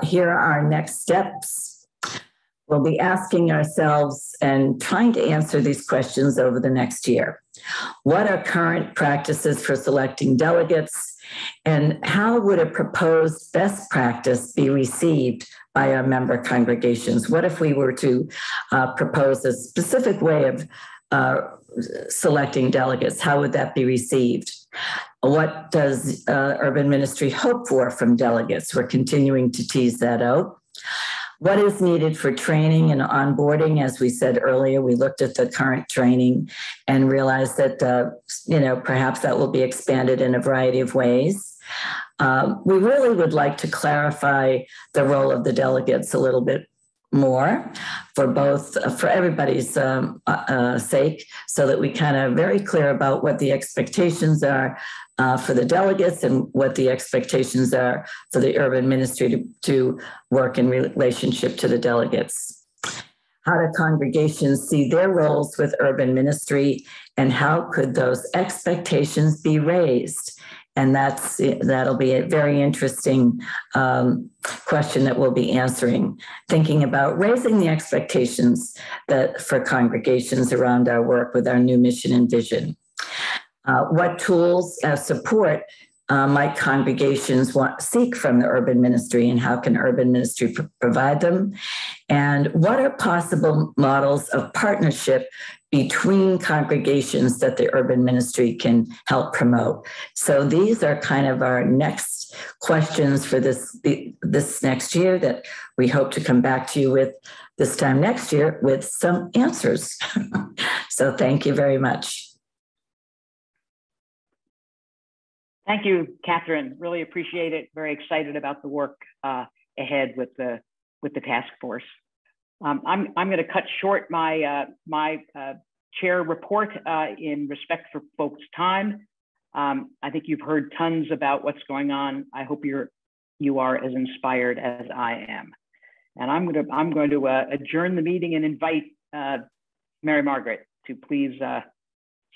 Here are our next steps. We'll be asking ourselves and trying to answer these questions over the next year. What are current practices for selecting delegates? And how would a proposed best practice be received by our member congregations? What if we were to propose a specific way of selecting delegates? How would that be received? What does urban ministry hope for from delegates? We're continuing to tease that out. What is needed for training and onboarding? As we said earlier, we looked at the current training and realized that, perhaps that will be expanded in a variety of ways. We really would like to clarify the role of the delegates a little bit more for everybody's sake, so that we kind of very clear about what the expectations are for the delegates and what the expectations are for the urban ministry to work in relationship to the delegates. How do congregations see their roles with urban ministry, and how could those expectations be raised? And that'll be a very interesting question that we'll be answering, thinking about raising the expectations for congregations around our work with our new mission and vision. What tools support might congregations seek from the urban ministry, and how can urban ministry provide them? And what are possible models of partnership between congregations that the urban ministry can help promote? So these are kind of our next questions for this next year that we hope to come back to you with this time next year with some answers. So thank you very much. Thank you, Catherine. Really appreciate it. Very excited about the work ahead with the task force. I'm going to cut short my chair report in respect for folks' time. I think you've heard tons about what's going on. I hope you are as inspired as I am. And I'm going to adjourn the meeting and invite Mary Margaret to please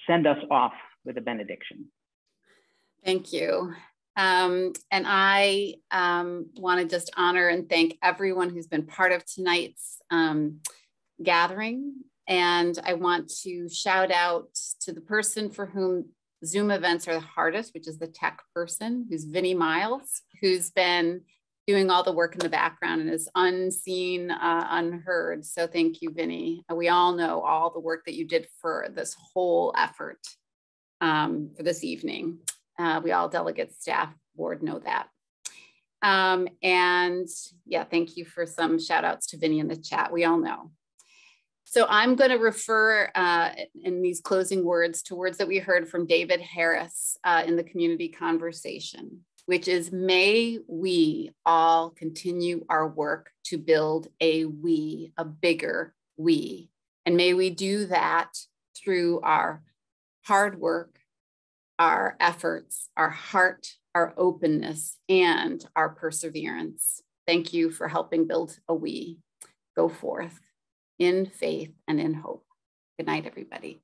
send us off with a benediction. Thank you. And I want to just honor and thank everyone who's been part of tonight's gathering. And I want to shout out to the person for whom Zoom events are the hardest, which is the tech person, who's Vinnie Miles, who's been doing all the work in the background and is unseen, unheard. So thank you, Vinnie. We all know all the work that you did for this whole effort for this evening. We all delegate, staff, board know that. And yeah, thank you for some shout outs to Vinnie in the chat. We all know. So I'm going to refer in these closing words to words that we heard from David Harris in the community conversation, which is, may we all continue our work to build a bigger we. And may we do that through our hard work, our efforts, our heart, our openness, and our perseverance. Thank you for helping build a we. Go forth in faith and in hope. Good night, everybody.